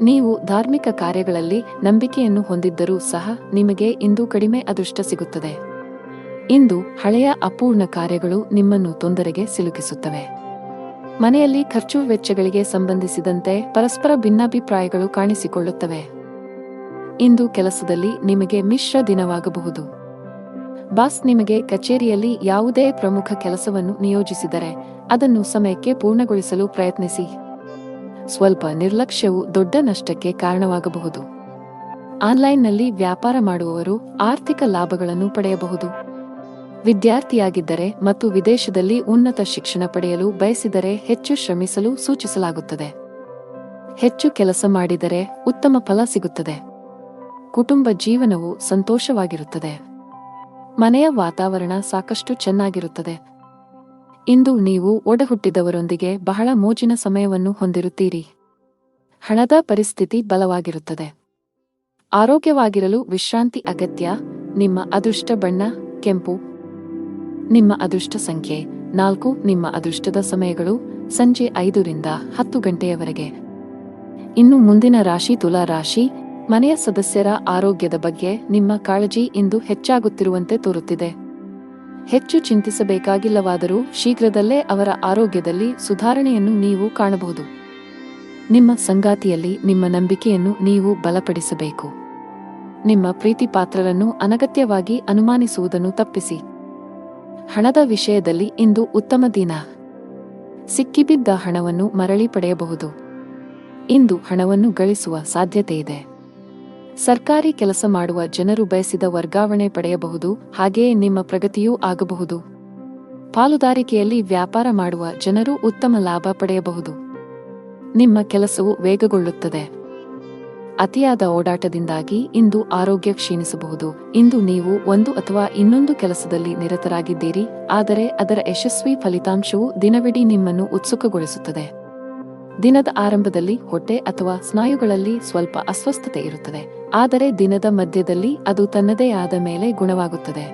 ನೀವು ಧಾರ್ಮಿಕ ಕಾರ್ಯಗಳಲ್ಲಿ ನಂಬಿಕೆಯನ್ನು ಹೊಂದಿದ್ದರೂ ಸಹ ನಿಮಗೆ ಇಂದು ಕಡಿಮೆ ಅದೃಷ್ಟ ಸಿಗುತ್ತದೆ. ಇಂದು ಹಳೆಯ ಅಪೂರ್ಣ ಕಾರ್ಯಗಳು ನಿಮ್ಮನ್ನು ತೊಂದರೆಗೆ ಸಿಲುಕಿಸುತ್ತವೆ. ಮನೆಯಲ್ಲಿ ಖರ್ಚು ವೆಚ್ಚಗಳಿಗೆ ಸಂಬಂಧಿಸಿದಂತೆ ಪರಸ್ಪರ ಭಿನ್ನಾಭಿಪ್ರಾಯಗಳು ಕಾಣಿಸಿಕೊಳ್ಳುತ್ತವೆ. ಇಂದು ಕೆಲಸದಲ್ಲಿ ನಿಮಗೆ ಮಿಶ್ರ ದಿನವಾಗಬಹುದು. ಬಾಸ್ ನಿಮಗೆ ಕಚೇರಿಯಲ್ಲಿ ಯಾವುದೇ ಪ್ರಮುಖ ಕೆಲಸವನ್ನು ನಿಯೋಜಿಸಿದರೆ ಅದನ್ನು ಸಮಯಕ್ಕೆ ಪೂರ್ಣಗೊಳಿಸಲು ಪ್ರಯತ್ನಿಸಿ. ಸ್ವಲ್ಪ ನಿರ್ಲಕ್ಷ್ಯವು ದೊಡ್ಡ ನಷ್ಟಕ್ಕೆ ಕಾರಣವಾಗಬಹುದು. ಆನ್ಲೈನ್ನಲ್ಲಿ ವ್ಯಾಪಾರ ಮಾಡುವವರು ಆರ್ಥಿಕ ಲಾಭಗಳನ್ನು ಪಡೆಯಬಹುದು. ವಿದ್ಯಾರ್ಥಿಯಾಗಿದ್ದರೆ ಮತ್ತು ವಿದೇಶದಲ್ಲಿ ಉನ್ನತ ಶಿಕ್ಷಣ ಪಡೆಯಲು ಬಯಸಿದರೆ ಹೆಚ್ಚು ಶ್ರಮಿಸಲು ಸೂಚಿಸಲಾಗುತ್ತದೆ. ಹೆಚ್ಚು ಕೆಲಸ ಮಾಡಿದರೆ ಉತ್ತಮ ಫಲ ಸಿಗುತ್ತದೆ. ಕುಟುಂಬ ಜೀವನವು ಸಂತೋಷವಾಗಿರುತ್ತದೆ. ಮನೆಯ ವಾತಾವರಣ ಸಾಕಷ್ಟು ಚೆನ್ನಾಗಿರುತ್ತದೆ. ಇಂದು ನೀವು ಒಡಹುಟ್ಟಿದವರೊಂದಿಗೆ ಬಹಳ ಮೋಜಿನ ಸಮಯವನ್ನು ಹೊಂದಿರುತ್ತೀರಿ. ಹಣದ ಪರಿಸ್ಥಿತಿ ಬಲವಾಗಿರುತ್ತದೆ. ಆರೋಗ್ಯವಾಗಿರಲು ವಿಶ್ರಾಂತಿ ಅಗತ್ಯ. ನಿಮ್ಮ ಅದೃಷ್ಟ ಬಣ್ಣ ಕೆಂಪು. ನಿಮ್ಮ ಅದೃಷ್ಟ ಸಂಖ್ಯೆ 4. ನಿಮ್ಮ ಅದೃಷ್ಟದ ಸಮಯಗಳು ಸಂಜೆ 5ರಿಂದ 10 ಗಂಟೆಯವರೆಗೆ. ಇನ್ನು ಮುಂದಿನ ರಾಶಿ ತುಲಾ ರಾಶಿ. ಮನೆಯ ಸದಸ್ಯರ ಆರೋಗ್ಯದ ಬಗ್ಗೆ ನಿಮ್ಮ ಕಾಳಜಿ ಇಂದು ಹೆಚ್ಚಾಗುತ್ತಿರುವಂತೆ ತೋರುತ್ತಿದೆ. ಹೆಚ್ಚು ಚಿಂತಿಸಬೇಕಾಗಿಲ್ಲವಾದರೂ ಶೀಘ್ರದಲ್ಲೇ ಅವರ ಆರೋಗ್ಯದಲ್ಲಿ ಸುಧಾರಣೆಯನ್ನು ನೀವು ಕಾಣಬಹುದು. ನಿಮ್ಮ ಸಂಗಾತಿಯಲ್ಲಿ ನಿಮ್ಮ ನಂಬಿಕೆಯನ್ನು ನೀವು ಬಲಪಡಿಸಬೇಕು. ನಿಮ್ಮ ಪ್ರೀತಿ ಪಾತ್ರರನ್ನು ಅನಗತ್ಯವಾಗಿ ಅನುಮಾನಿಸುವುದನ್ನು ತಪ್ಪಿಸಿ. ಹಣದ ವಿಷಯದಲ್ಲಿ ಇಂದು ಉತ್ತಮ ದಿನ. ಸಿಕ್ಕಿಬಿದ್ದ ಹಣವನ್ನು ಮರಳಿ ಪಡೆಯಬಹುದು. ಇಂದು ಹಣವನ್ನು ಗಳಿಸುವ ಸಾಧ್ಯತೆಯಿದೆ. ಸರ್ಕಾರಿ ಕೆಲಸ ಮಾಡುವ ಜನರು ಬಯಸಿದ ವರ್ಗಾವಣೆ ಪಡೆಯಬಹುದು. ಹಾಗೆಯೇ ನಿಮ್ಮ ಪ್ರಗತಿಯೂ ಆಗಬಹುದು. ಪಾಲುದಾರಿಕೆಯಲ್ಲಿ ವ್ಯಾಪಾರ ಮಾಡುವ ಜನರು ಉತ್ತಮ ಲಾಭ ಪಡೆಯಬಹುದು. ನಿಮ್ಮ ಕೆಲಸವು ವೇಗಗೊಳ್ಳುತ್ತದೆ. ಅತಿಯಾದ ಓಡಾಟದಿಂದಾಗಿ ಇಂದು ಆರೋಗ್ಯ ಕ್ಷೀಣಿಸಬಹುದು. ಇಂದು ನೀವು ಒಂದು ಅಥವಾ ಇನ್ನೊಂದು ಕೆಲಸದಲ್ಲಿ ನಿರತರಾಗಿದ್ದೀರಿ, ಆದರೆ ಅದರ ಯಶಸ್ವಿ ಫಲಿತಾಂಶವು ದಿನವಿಡೀ ನಿಮ್ಮನ್ನು ಉತ್ಸುಕಗೊಳಿಸುತ್ತದೆ. ದಿನದ ಆರಂಭದಲ್ಲಿ ಹೊಟ್ಟೆ ಅಥವಾ ಸ್ನಾಯುಗಳಲ್ಲಿ ಸ್ವಲ್ಪ ಅಸ್ವಸ್ಥತೆ ಇರುತ್ತದೆ, ಆದರೆ ದಿನದ ಮಧ್ಯದಲ್ಲಿ ಅದು ತನ್ನದೇ ಆದ ಮೇಲೆ ಗುಣವಾಗುತ್ತದೆ.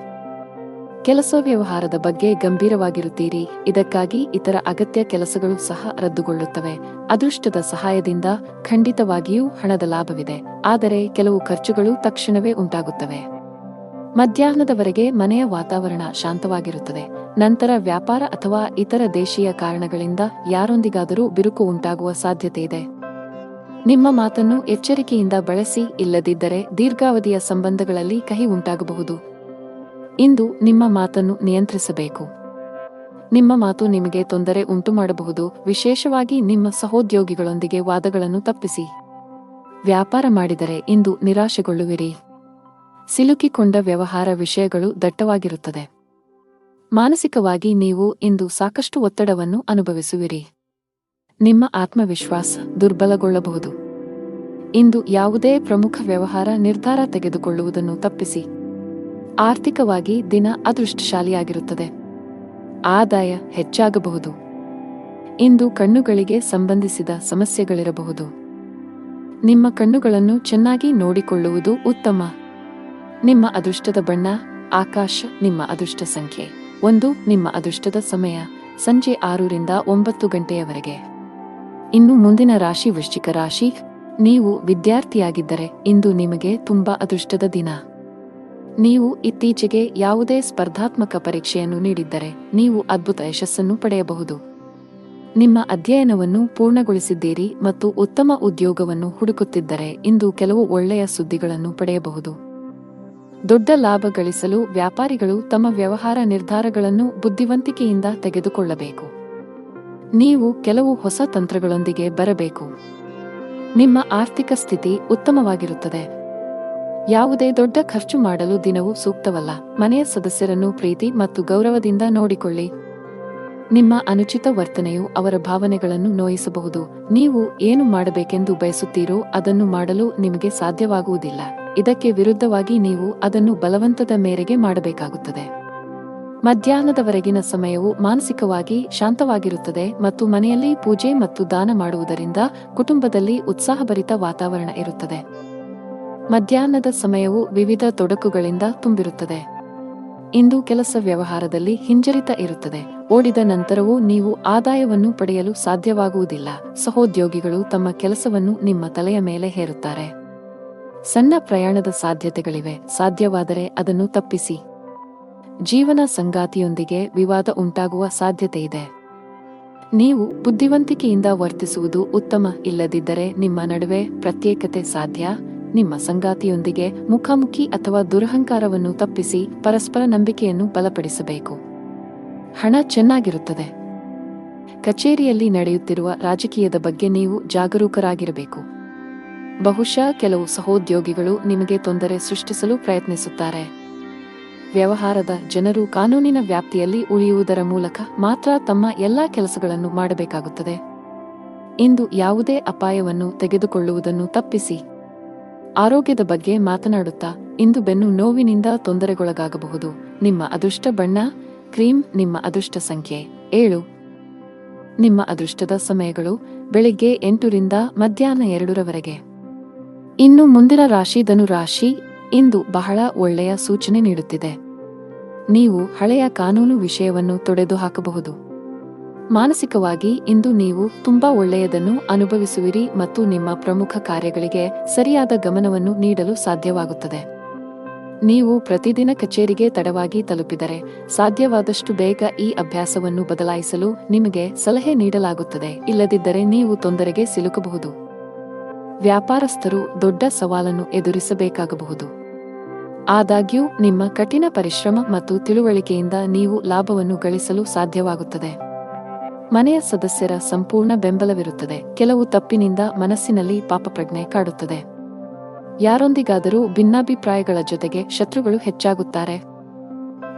ಕೆಲಸ ವ್ಯವಹಾರದ ಬಗ್ಗೆ ಗಂಭೀರವಾಗಿರುತ್ತೀರಿ, ಇದಕ್ಕಾಗಿ ಇತರ ಅಗತ್ಯ ಕೆಲಸಗಳು ಸಹ ರದ್ದುಗೊಳ್ಳುತ್ತವೆ. ಅದೃಷ್ಟದ ಸಹಾಯದಿಂದ ಖಂಡಿತವಾಗಿಯೂ ಹಣದ ಲಾಭವಿದೆ, ಆದರೆ ಕೆಲವು ಖರ್ಚುಗಳು ತಕ್ಷಣವೇ ಉಂಟಾಗುತ್ತವೆ. ಮಧ್ಯಾಹ್ನದವರೆಗೆ ಮನೆಯ ವಾತಾವರಣ ಶಾಂತವಾಗಿರುತ್ತದೆ. ನಂತರ ವ್ಯಾಪಾರ ಅಥವಾ ಇತರ ದೇಶೀಯ ಕಾರಣಗಳಿಂದ ಯಾರೊಂದಿಗಾದರೂ ಬಿರುಕು ಉಂಟಾಗುವ ಸಾಧ್ಯತೆಯಿದೆ. ನಿಮ್ಮ ಮಾತನ್ನು ಎಚ್ಚರಿಕೆಯಿಂದ ಬಳಸಿ, ಇಲ್ಲದಿದ್ದರೆ ದೀರ್ಘಾವಧಿಯ ಸಂಬಂಧಗಳಲ್ಲಿ ಕಹಿ ಉಂಟಾಗಬಹುದು. ಇಂದು ನಿಮ್ಮ ಮಾತನ್ನು ನಿಯಂತ್ರಿಸಬೇಕು. ನಿಮ್ಮ ಮಾತು ನಿಮಗೆ ತೊಂದರೆ ಉಂಟುಮಾಡಬಹುದು, ವಿಶೇಷವಾಗಿ ನಿಮ್ಮ ಸಹೋದ್ಯೋಗಿಗಳೊಂದಿಗೆ ವಾದಗಳನ್ನು ತಪ್ಪಿಸಿ. ವ್ಯಾಪಾರ ಮಾಡಿದರೆ ಇಂದು ನಿರಾಶೆಗೊಳ್ಳುವಿರಿ. ಸಿಲುಕಿಕೊಂಡ ವ್ಯವಹಾರ ವಿಷಯಗಳು ದಟ್ಟವಾಗಿರುತ್ತದೆ. ಮಾನಸಿಕವಾಗಿ ನೀವು ಇಂದು ಸಾಕಷ್ಟು ಒತ್ತಡವನ್ನು ಅನುಭವಿಸುವಿರಿ. ನಿಮ್ಮ ಆತ್ಮವಿಶ್ವಾಸ ದುರ್ಬಲಗೊಳ್ಳಬಹುದು. ಇಂದು ಯಾವುದೇ ಪ್ರಮುಖ ವ್ಯವಹಾರ ನಿರ್ಧಾರ ತೆಗೆದುಕೊಳ್ಳುವುದನ್ನು ತಪ್ಪಿಸಿ. ಆರ್ಥಿಕವಾಗಿ ದಿನ ಅದೃಷ್ಟಶಾಲಿಯಾಗಿರುತ್ತದೆ. ಆದಾಯ ಹೆಚ್ಚಾಗಬಹುದು. ಇಂದು ಕಣ್ಣುಗಳಿಗೆ ಸಂಬಂಧಿಸಿದ ಸಮಸ್ಯೆಗಳಿರಬಹುದು. ನಿಮ್ಮ ಕಣ್ಣುಗಳನ್ನು ಚೆನ್ನಾಗಿ ನೋಡಿಕೊಳ್ಳುವುದು ಉತ್ತಮ. ನಿಮ್ಮ ಅದೃಷ್ಟದ ಬಣ್ಣ ಆಕಾಶ. ನಿಮ್ಮ ಅದೃಷ್ಟ ಸಂಖ್ಯೆ 1. ನಿಮ್ಮ ಅದೃಷ್ಟದ ಸಮಯ ಸಂಜೆ 6ರಿಂದ 9 ಗಂಟೆಯವರೆಗೆ. ಇನ್ನು ಮುಂದಿನ ರಾಶಿ ವೃಶ್ಚಿಕ ರಾಶಿ. ನೀವು ವಿದ್ಯಾರ್ಥಿಯಾಗಿದ್ದರೆ ಇಂದು ನಿಮಗೆ ತುಂಬಾ ಅದೃಷ್ಟದ ದಿನ. ನೀವು ಇತ್ತೀಚೆಗೆ ಯಾವುದೇ ಸ್ಪರ್ಧಾತ್ಮಕ ಪರೀಕ್ಷೆಯನ್ನು ನೀಡಿದ್ದರೆ ನೀವು ಅದ್ಭುತ ಯಶಸ್ಸನ್ನು ಪಡೆಯಬಹುದು. ನಿಮ್ಮ ಅಧ್ಯಯನವನ್ನು ಪೂರ್ಣಗೊಳಿಸಿದ್ದೀರಿ ಮತ್ತು ಉತ್ತಮ ಉದ್ಯೋಗವನ್ನು ಹುಡುಕುತ್ತಿದ್ದರೆ ಇಂದು ಕೆಲವು ಒಳ್ಳೆಯ ಸುದ್ದಿಗಳನ್ನು ಪಡೆಯಬಹುದು. ದೊಡ್ಡ ಲಾಭ ಗಳಿಸಲು ವ್ಯಾಪಾರಿಗಳು ತಮ್ಮ ವ್ಯವಹಾರ ನಿರ್ಧಾರಗಳನ್ನು ಬುದ್ಧಿವಂತಿಕೆಯಿಂದ ತೆಗೆದುಕೊಳ್ಳಬೇಕು. ನೀವು ಕೆಲವು ಹೊಸ ತಂತ್ರಗಳೊಂದಿಗೆ ಬರಬೇಕು. ನಿಮ್ಮ ಆರ್ಥಿಕ ಸ್ಥಿತಿ ಉತ್ತಮವಾಗಿರುತ್ತದೆ. ಯಾವುದೇ ದೊಡ್ಡ ಖರ್ಚು ಮಾಡಲು ದಿನವೂ ಸೂಕ್ತವಲ್ಲ. ಮನೆಯ ಸದಸ್ಯರನ್ನು ಪ್ರೀತಿ ಮತ್ತು ಗೌರವದಿಂದ ನೋಡಿಕೊಳ್ಳಿ. ನಿಮ್ಮ ಅನುಚಿತ ವರ್ತನೆಯು ಅವರ ಭಾವನೆಗಳನ್ನು ನೋಯಿಸಬಹುದು. ನೀವು ಏನು ಮಾಡಬೇಕೆಂದು ಬಯಸುತ್ತೀರೋ ಅದನ್ನು ಮಾಡಲು ನಿಮಗೆ ಸಾಧ್ಯವಾಗುವುದಿಲ್ಲ. ಇದಕ್ಕೆ ವಿರುದ್ಧವಾಗಿ ನೀವು ಅದನ್ನು ಬಲವಂತದ ಮೇರೆಗೆ ಮಾಡಬೇಕಾಗುತ್ತದೆ. ಮಧ್ಯಾಹ್ನದವರೆಗಿನ ಸಮಯವು ಮಾನಸಿಕವಾಗಿ ಶಾಂತವಾಗಿರುತ್ತದೆ ಮತ್ತು ಮನೆಯಲ್ಲಿ ಪೂಜೆ ಮತ್ತು ದಾನ ಮಾಡುವುದರಿಂದ ಕುಟುಂಬದಲ್ಲಿ ಉತ್ಸಾಹಭರಿತ ವಾತಾವರಣ ಇರುತ್ತದೆ. ಮಧ್ಯಾಹ್ನದ ಸಮಯವು ವಿವಿಧ ತೊಡಕುಗಳಿಂದ ತುಂಬಿರುತ್ತದೆ. ಇಂದು ಕೆಲಸ ವ್ಯವಹಾರದಲ್ಲಿ ಹಿಂಜರಿತ ಇರುತ್ತದೆ. ಓಡಿದ ನಂತರವೂ ನೀವು ಆದಾಯವನ್ನು ಪಡೆಯಲು ಸಾಧ್ಯವಾಗುವುದಿಲ್ಲ. ಸಹೋದ್ಯೋಗಿಗಳು ತಮ್ಮ ಕೆಲಸವನ್ನು ನಿಮ್ಮ ತಲೆಯ ಮೇಲೆ ಹೇರುತ್ತಾರೆ. ಸಣ್ಣ ಪ್ರಯಾಣದ ಸಾಧ್ಯತೆಗಳಿವೆ, ಸಾಧ್ಯವಾದರೆ ಅದನ್ನು ತಪ್ಪಿಸಿ. ಜೀವನ ಸಂಗಾತಿಯೊಂದಿಗೆ ವಿವಾದ ಉಂಟಾಗುವ ಸಾಧ್ಯತೆಯಿದೆ. ನೀವು ಬುದ್ಧಿವಂತಿಕೆಯಿಂದ ವರ್ತಿಸುವುದು ಉತ್ತಮ, ಇಲ್ಲದಿದ್ದರೆ ನಿಮ್ಮ ನಡುವೆ ಪ್ರತ್ಯೇಕತೆ ಸಾಧ್ಯ. ನಿಮ್ಮ ಸಂಗಾತಿಯೊಂದಿಗೆ ಮುಖಾಮುಖಿ ಅಥವಾ ದುರಹಂಕಾರವನ್ನು ತಪ್ಪಿಸಿ ಪರಸ್ಪರ ನಂಬಿಕೆಯನ್ನು ಬಲಪಡಿಸಬೇಕು. ಹಣ ಚೆನ್ನಾಗಿರುತ್ತದೆ. ಕಚೇರಿಯಲ್ಲಿ ನಡೆಯುತ್ತಿರುವ ರಾಜಕೀಯದ ಬಗ್ಗೆ ನೀವು ಜಾಗರೂಕರಾಗಿರಬೇಕು. ಬಹುಶಃ ಕೆಲವು ಸಹೋದ್ಯೋಗಿಗಳು ನಿಮಗೆ ತೊಂದರೆ ಸೃಷ್ಟಿಸಲು ಪ್ರಯತ್ನಿಸುತ್ತಾರೆ. ವ್ಯವಹಾರದ ಜನರು ಕಾನೂನಿನ ವ್ಯಾಪ್ತಿಯಲ್ಲಿ ಉಳಿಯುವುದರ ಮೂಲಕ ಮಾತ್ರ ತಮ್ಮ ಎಲ್ಲಾ ಕೆಲಸಗಳನ್ನು ಮಾಡಬೇಕಾಗುತ್ತದೆ. ಇಂದು ಯಾವುದೇ ಅಪಾಯವನ್ನು ತೆಗೆದುಕೊಳ್ಳುವುದನ್ನು ತಪ್ಪಿಸಿ. ಆರೋಗ್ಯದ ಬಗ್ಗೆ ಮಾತನಾಡುತ್ತಾ ಇಂದು ಬೆನ್ನು ನೋವಿನಿಂದ ತೊಂದರೆಗೊಳಗಾಗಬಹುದು. ನಿಮ್ಮ ಅದೃಷ್ಟ ಬಣ್ಣ ಕ್ರೀಮ್. ನಿಮ್ಮ ಅದೃಷ್ಟ ಸಂಖ್ಯೆ 7. ನಿಮ್ಮ ಅದೃಷ್ಟದ ಸಮಯಗಳು ಬೆಳಿಗ್ಗೆ 8ರಿಂದ ಮಧ್ಯಾಹ್ನ 2ರವರೆಗೆ. ಇನ್ನು ಮುಂದಿನ ರಾಶಿ ಧನು ರಾಶಿ. ಇಂದು ಬಹಳ ಒಳ್ಳೆಯ ಸೂಚನೆ ನೀಡುತ್ತಿದೆ. ನೀವು ಹಳೆಯ ಕಾನೂನು ವಿಷಯವನ್ನು ತೊಡೆದುಹಾಕಬಹುದು. ಮಾನಸಿಕವಾಗಿ ಇಂದು ನೀವು ತುಂಬಾ ಒಳ್ಳೆಯದನ್ನು ಅನುಭವಿಸುವಿರಿ ಮತ್ತು ನಿಮ್ಮ ಪ್ರಮುಖ ಕಾರ್ಯಗಳಿಗೆ ಸರಿಯಾದ ಗಮನವನ್ನು ನೀಡಲು ಸಾಧ್ಯವಾಗುತ್ತದೆ. ನೀವು ಪ್ರತಿದಿನ ಕಚೇರಿಗೆ ತಡವಾಗಿ ತಲುಪಿದರೆ ಸಾಧ್ಯವಾದಷ್ಟು ಬೇಗ ಈ ಅಭ್ಯಾಸವನ್ನು ಬದಲಾಯಿಸಲು ನಿಮಗೆ ಸಲಹೆ ನೀಡಲಾಗುತ್ತದೆ, ಇಲ್ಲದಿದ್ದರೆ ನೀವು ತೊಂದರೆಗೆ ಸಿಲುಕಬಹುದು. ವ್ಯಾಪಾರಸ್ಥರು ದೊಡ್ಡ ಸವಾಲನ್ನು ಎದುರಿಸಬೇಕಾಗಬಹುದು. ಆದಾಗ್ಯೂ ನಿಮ್ಮ ಕಠಿಣ ಪರಿಶ್ರಮ ಮತ್ತು ತಿಳುವಳಿಕೆಯಿಂದ ನೀವು ಲಾಭವನ್ನು ಗಳಿಸಲು ಸಾಧ್ಯವಾಗುತ್ತದೆ. ಮನೆಯ ಸದಸ್ಯರ ಸಂಪೂರ್ಣ ಬೆಂಬಲವಿರುತ್ತದೆ. ಕೆಲವು ತಪ್ಪಿನಿಂದ ಮನಸ್ಸಿನಲ್ಲಿ ಪಾಪಪ್ರಜ್ಞೆ ಕಾಡುತ್ತದೆ. ಯಾರೊಂದಿಗಾದರೂ ಭಿನ್ನಾಭಿಪ್ರಾಯಗಳ ಜೊತೆಗೆ ಶತ್ರುಗಳು ಹೆಚ್ಚಾಗುತ್ತಾರೆ.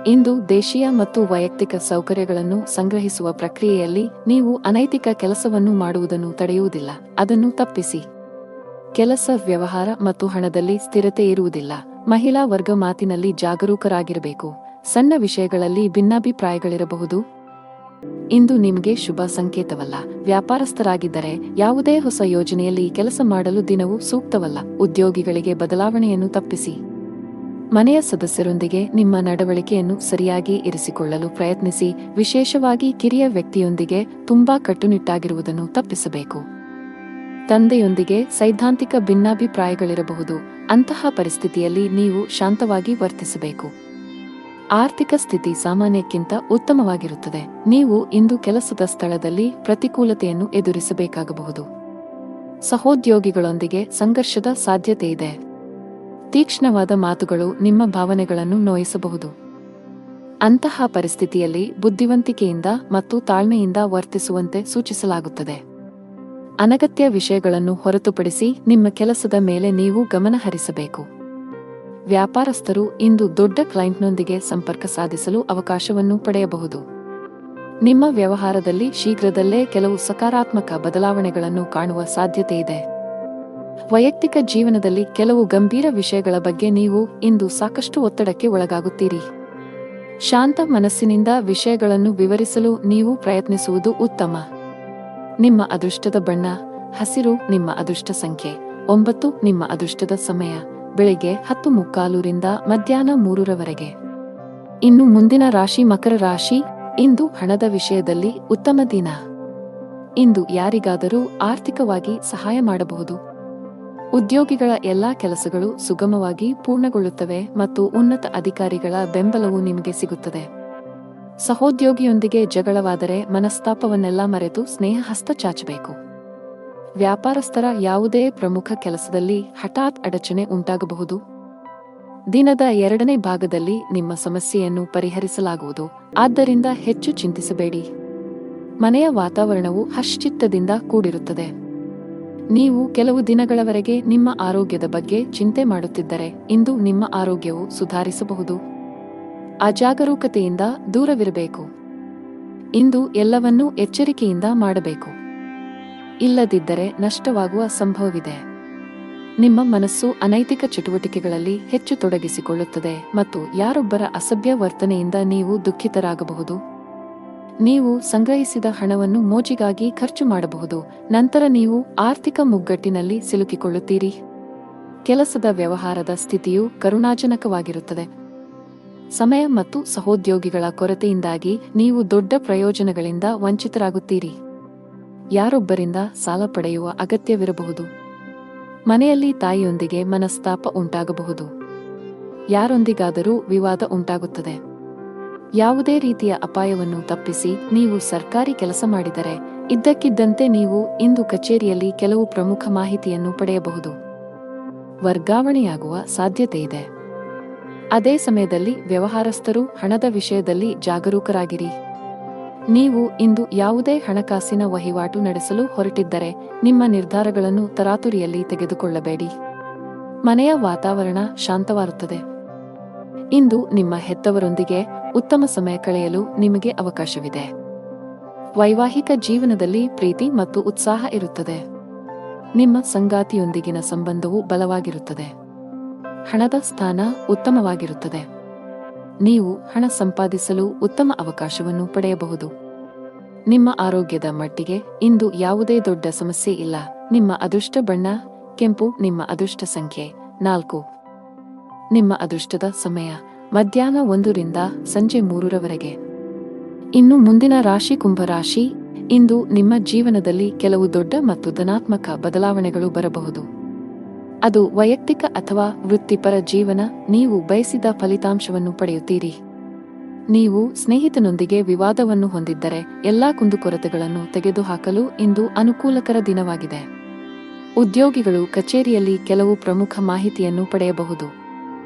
ಇಂದು ದೇಶೀಯ ಮತ್ತು ವೈಯಕ್ತಿಕ ಸೌಕರ್ಯಗಳನ್ನು ಸಂಗ್ರಹಿಸುವ ಪ್ರಕ್ರಿಯೆಯಲ್ಲಿ ನೀವು ಅನೈತಿಕ ಕೆಲಸವನ್ನು ಮಾಡುವುದನ್ನು ತಡೆಯುವುದಿಲ್ಲ, ಅದನ್ನು ತಪ್ಪಿಸಿ. ಕೆಲಸ, ವ್ಯವಹಾರ ಮತ್ತು ಹಣದಲ್ಲಿ ಸ್ಥಿರತೆ ಇರುವುದಿಲ್ಲ. ಮಹಿಳಾ ವರ್ಗ ಮಾತಿನಲ್ಲಿ ಜಾಗರೂಕರಾಗಿರಬೇಕು. ಸಣ್ಣ ವಿಷಯಗಳಲ್ಲಿ ಭಿನ್ನಾಭಿಪ್ರಾಯಗಳಿರಬಹುದು. ಇಂದು ನಿಮಗೆ ಶುಭ ಸಂಕೇತವಲ್ಲ. ವ್ಯಾಪಾರಸ್ಥರಾಗಿದ್ದರೆ ಯಾವುದೇ ಹೊಸ ಯೋಜನೆಯಲ್ಲಿ ಕೆಲಸ ಮಾಡಲು ದಿನವೂ ಸೂಕ್ತವಲ್ಲ. ಉದ್ಯೋಗಿಗಳಿಗೆ ಬದಲಾವಣೆಯನ್ನು ತಪ್ಪಿಸಿ. ಮನೆಯ ಸದಸ್ಯರೊಂದಿಗೆ ನಿಮ್ಮ ನಡವಳಿಕೆಯನ್ನು ಸರಿಯಾಗಿ ಇರಿಸಿಕೊಳ್ಳಲು ಪ್ರಯತ್ನಿಸಿ. ವಿಶೇಷವಾಗಿ ಕಿರಿಯ ವ್ಯಕ್ತಿಯೊಂದಿಗೆ ತುಂಬಾ ಕಟ್ಟುನಿಟ್ಟಾಗಿರುವುದನ್ನು ತಪ್ಪಿಸಬೇಕು. ತಂದೆಯೊಂದಿಗೆ ಸೈದ್ಧಾಂತಿಕ ಭಿನ್ನಾಭಿಪ್ರಾಯಗಳಿರಬಹುದು. ಅಂತಹ ಪರಿಸ್ಥಿತಿಯಲ್ಲಿ ನೀವು ಶಾಂತವಾಗಿ ವರ್ತಿಸಬೇಕು. ಆರ್ಥಿಕ ಸ್ಥಿತಿ ಸಾಮಾನ್ಯಕ್ಕಿಂತ ಉತ್ತಮವಾಗಿರುತ್ತದೆ. ನೀವು ಇಂದು ಕೆಲಸದ ಸ್ಥಳದಲ್ಲಿ ಪ್ರತಿಕೂಲತೆಯನ್ನು ಎದುರಿಸಬೇಕಾಗಬಹುದು. ಸಹೋದ್ಯೋಗಿಗಳೊಂದಿಗೆ ಸಂಘರ್ಷದ ಸಾಧ್ಯತೆಯಿದೆ. ತೀಕ್ಷ್ಣವಾದ ಮಾತುಗಳು ನಿಮ್ಮ ಭಾವನೆಗಳನ್ನು ನೋಯಿಸಬಹುದು. ಅಂತಹ ಪರಿಸ್ಥಿತಿಯಲ್ಲಿ ಬುದ್ಧಿವಂತಿಕೆಯಿಂದ ಮತ್ತು ತಾಳ್ಮೆಯಿಂದ ವರ್ತಿಸುವಂತೆ ಸೂಚಿಸಲಾಗುತ್ತದೆ. ಅನಗತ್ಯ ವಿಷಯಗಳನ್ನು ಹೊರತುಪಡಿಸಿ ನಿಮ್ಮ ಕೆಲಸದ ಮೇಲೆ ನೀವು ಗಮನ ಹರಿಸಬೇಕು. ವ್ಯಾಪಾರಸ್ಥರು ಇಂದು ದೊಡ್ಡ ಕ್ಲೈಂಟ್ನೊಂದಿಗೆ ಸಂಪರ್ಕ ಸಾಧಿಸಲು ಅವಕಾಶವನ್ನು ಪಡೆಯಬಹುದು. ನಿಮ್ಮ ವ್ಯವಹಾರದಲ್ಲಿ ಶೀಘ್ರದಲ್ಲೇ ಕೆಲವು ಸಕಾರಾತ್ಮಕ ಬದಲಾವಣೆಗಳನ್ನು ಕಾಣುವ ಸಾಧ್ಯತೆಯಿದೆ. ವೈಯಕ್ತಿಕ ಜೀವನದಲ್ಲಿ ಕೆಲವು ಗಂಭೀರ ವಿಷಯಗಳ ಬಗ್ಗೆ ನೀವು ಇಂದು ಸಾಕಷ್ಟು ಒತ್ತಡಕ್ಕೆ ಒಳಗಾಗುತ್ತೀರಿ. ಶಾಂತ ಮನಸ್ಸಿನಿಂದ ವಿಷಯಗಳನ್ನು ವಿವರಿಸಲು ನೀವು ಪ್ರಯತ್ನಿಸುವುದು ಉತ್ತಮ. ನಿಮ್ಮ ಅದೃಷ್ಟದ ಬಣ್ಣ ಹಸಿರು. ನಿಮ್ಮ ಅದೃಷ್ಟ ಸಂಖ್ಯೆ 9. ನಿಮ್ಮ ಅದೃಷ್ಟದ ಸಮಯ ಬೆಳಿಗ್ಗೆ 10:45 ರಿಂದ ಮಧ್ಯಾಹ್ನ 3 ಇನ್ನು ಮುಂದಿನ ರಾಶಿ ಮಕರ ರಾಶಿ. ಇಂದು ಹಣದ ವಿಷಯದಲ್ಲಿ ಉತ್ತಮ ದಿನ. ಇಂದು ಯಾರಿಗಾದರೂ ಆರ್ಥಿಕವಾಗಿ ಸಹಾಯ ಮಾಡಬಹುದು. ಉದ್ಯೋಗಿಗಳ ಎಲ್ಲಾ ಕೆಲಸಗಳು ಸುಗಮವಾಗಿ ಪೂರ್ಣಗೊಳ್ಳುತ್ತವೆ ಮತ್ತು ಉನ್ನತ ಅಧಿಕಾರಿಗಳ ಬೆಂಬಲವು ನಿಮಗೆ ಸಿಗುತ್ತದೆ. ಸಹೋದ್ಯೋಗಿಯೊಂದಿಗೆ ಜಗಳವಾದರೆ ಮನಸ್ತಾಪವನ್ನೆಲ್ಲ ಮರೆತು ಸ್ನೇಹ ಹಸ್ತ ಚಾಚಬೇಕು. ವ್ಯಾಪಾರಸ್ಥರ ಯಾವುದೇ ಪ್ರಮುಖ ಕೆಲಸದಲ್ಲಿ ಹಠಾತ್ ಅಡಚಣೆ ಉಂಟಾಗಬಹುದು. ದಿನದ 2ನೇ ಭಾಗದಲ್ಲಿ ನಿಮ್ಮ ಸಮಸ್ಯೆಯನ್ನು ಪರಿಹರಿಸಲಾಗುವುದು, ಆದ್ದರಿಂದ ಹೆಚ್ಚು ಚಿಂತಿಸಬೇಡಿ. ಮನೆಯ ವಾತಾವರಣವು ಹರ್ಷಚಿತ್ತದಿಂದ ಕೂಡಿರುತ್ತದೆ. ನೀವು ಕೆಲವು ದಿನಗಳವರೆಗೆ ನಿಮ್ಮ ಆರೋಗ್ಯದ ಬಗ್ಗೆ ಚಿಂತೆ ಮಾಡುತ್ತಿದ್ದರೆ ಇಂದು ನಿಮ್ಮ ಆರೋಗ್ಯವು ಸುಧಾರಿಸಬಹುದು. ಅಜಾಗರೂಕತೆಯಿಂದ ದೂರವಿರಬೇಕು. ಇಂದು ಎಲ್ಲವನ್ನೂ ಎಚ್ಚರಿಕೆಯಿಂದ ಮಾಡಬೇಕು, ಇಲ್ಲದಿದ್ದರೆ ನಷ್ಟವಾಗುವ ಸಂಭವವಿದೆ. ನಿಮ್ಮ ಮನಸ್ಸು ಅನೈತಿಕ ಚಟುವಟಿಕೆಗಳಲ್ಲಿ ಹೆಚ್ಚು ತೊಡಗಿಸಿಕೊಳ್ಳುತ್ತದೆ ಮತ್ತು ಯಾರೊಬ್ಬರ ಅಸಭ್ಯ ವರ್ತನೆಯಿಂದ ನೀವು ದುಃಖಿತರಾಗಬಹುದು. ನೀವು ಸಂಗ್ರಹಿಸಿದ ಹಣವನ್ನು ಮೋಜಿಗಾಗಿ ಖರ್ಚು ಮಾಡಬಹುದು, ನಂತರ ನೀವು ಆರ್ಥಿಕ ಮುಗ್ಗಟ್ಟಿನಲ್ಲಿ ಸಿಲುಕಿಕೊಳ್ಳುತ್ತೀರಿ. ಕೆಲಸದ ವ್ಯವಹಾರದ ಸ್ಥಿತಿಯು ಕರುಣಾಜನಕವಾಗಿರುತ್ತದೆ. ಸಮಯ ಮತ್ತು ಸಹೋದ್ಯೋಗಿಗಳ ಕೊರತೆಯಿಂದಾಗಿ ನೀವು ದೊಡ್ಡ ಪ್ರಯೋಜನಗಳಿಂದ ವಂಚಿತರಾಗುತ್ತೀರಿ. ಯಾರೊಬ್ಬರಿಂದ ಸಾಲ ಪಡೆಯುವ ಅಗತ್ಯವಿರಬಹುದು. ಮನೆಯಲ್ಲಿ ತಾಯಿಯೊಂದಿಗೆ ಮನಸ್ತಾಪ ಉಂಟಾಗಬಹುದು. ಯಾರೊಂದಿಗಾದರೂ ವಿವಾದ ಉಂಟಾಗುತ್ತದೆ. ಯಾವುದೇ ರೀತಿಯ ಅಪಾಯವನ್ನು ತಪ್ಪಿಸಿ ನೀವು ಸರ್ಕಾರಿ ಕೆಲಸ ಮಾಡಿದರೆ ಇದ್ದಕ್ಕಿದ್ದಂತೆ ನೀವು ಇಂದು ಕಚೇರಿಯಲ್ಲಿ ಕೆಲವು ಪ್ರಮುಖ ಮಾಹಿತಿಯನ್ನು ಪಡೆಯಬಹುದು. ವರ್ಗಾವಣೆಯಾಗುವ ಸಾಧ್ಯತೆಯಿದೆ. ಅದೇ ಸಮಯದಲ್ಲಿ ವ್ಯವಹಾರಸ್ಥರು ಹಣದ ವಿಷಯದಲ್ಲಿ ಜಾಗರೂಕರಾಗಿರಿ. ನೀವು ಇಂದು ಯಾವುದೇ ಹಣಕಾಸಿನ ವಹಿವಾಟು ನಡೆಸಲು ಹೊರಟಿದ್ದರೆ ನಿಮ್ಮ ನಿರ್ಧಾರಗಳನ್ನು ತರಾತುರಿಯಲ್ಲಿ ತೆಗೆದುಕೊಳ್ಳಬೇಡಿ. ಮನೆಯ ವಾತಾವರಣ ಶಾಂತವಾಗುತ್ತದೆ. ಇಂದು ನಿಮ್ಮ ಹೆತ್ತವರೊಂದಿಗೆ ಉತ್ತಮ ಸಮಯ ಕಳೆಯಲು ನಿಮಗೆ ಅವಕಾಶವಿದೆ. ವೈವಾಹಿಕ ಜೀವನದಲ್ಲಿ ಪ್ರೀತಿ ಮತ್ತು ಉತ್ಸಾಹ ಇರುತ್ತದೆ. ನಿಮ್ಮ ಸಂಗಾತಿಯೊಂದಿಗಿನ ಸಂಬಂಧವು ಬಲವಾಗಿರುತ್ತದೆ. ಹಣದ ಸ್ಥಾನ ಉತ್ತಮವಾಗಿರುತ್ತದೆ. ನೀವು ಹಣ ಸಂಪಾದಿಸಲು ಉತ್ತಮ ಅವಕಾಶವನ್ನು ಪಡೆಯಬಹುದು. ನಿಮ್ಮ ಆರೋಗ್ಯದ ಮಟ್ಟಿಗೆ ಇಂದು ಯಾವುದೇ ದೊಡ್ಡ ಸಮಸ್ಯೆ ಇಲ್ಲ. ನಿಮ್ಮ ಅದೃಷ್ಟ ಬಣ್ಣ ಕೆಂಪು. ನಿಮ್ಮ ಅದೃಷ್ಟ ಸಂಖ್ಯೆ 4. ನಿಮ್ಮ ಅದೃಷ್ಟದ ಸಮಯ ಮಧ್ಯಾಹ್ನ 1ರಿಂದ ಸಂಜೆ 3ರವರೆಗೆ. ಇನ್ನು ಮುಂದಿನ ರಾಶಿ ಕುಂಭರಾಶಿ. ಇಂದು ನಿಮ್ಮ ಜೀವನದಲ್ಲಿ ಕೆಲವು ದೊಡ್ಡ ಮತ್ತು ಧನಾತ್ಮಕ ಬದಲಾವಣೆಗಳು ಬರಬಹುದು. ಅದು ವೈಯಕ್ತಿಕ ಅಥವಾ ವೃತ್ತಿಪರ ಜೀವನ. ನೀವು ಬಯಸಿದ ಫಲಿತಾಂಶವನ್ನು ಪಡೆಯುತ್ತೀರಿ. ನೀವು ಸ್ನೇಹಿತನೊಂದಿಗೆ ವಿವಾದವನ್ನು ಹೊಂದಿದ್ದರೆ ಎಲ್ಲಾ ಕುಂದುಕೊರತೆಗಳನ್ನು ತೆಗೆದುಹಾಕಲು ಇಂದು ಅನುಕೂಲಕರ ದಿನವಾಗಿದೆ. ಉದ್ಯೋಗಿಗಳು ಕಚೇರಿಯಲ್ಲಿ ಕೆಲವು ಪ್ರಮುಖ ಮಾಹಿತಿಯನ್ನು ಪಡೆಯಬಹುದು.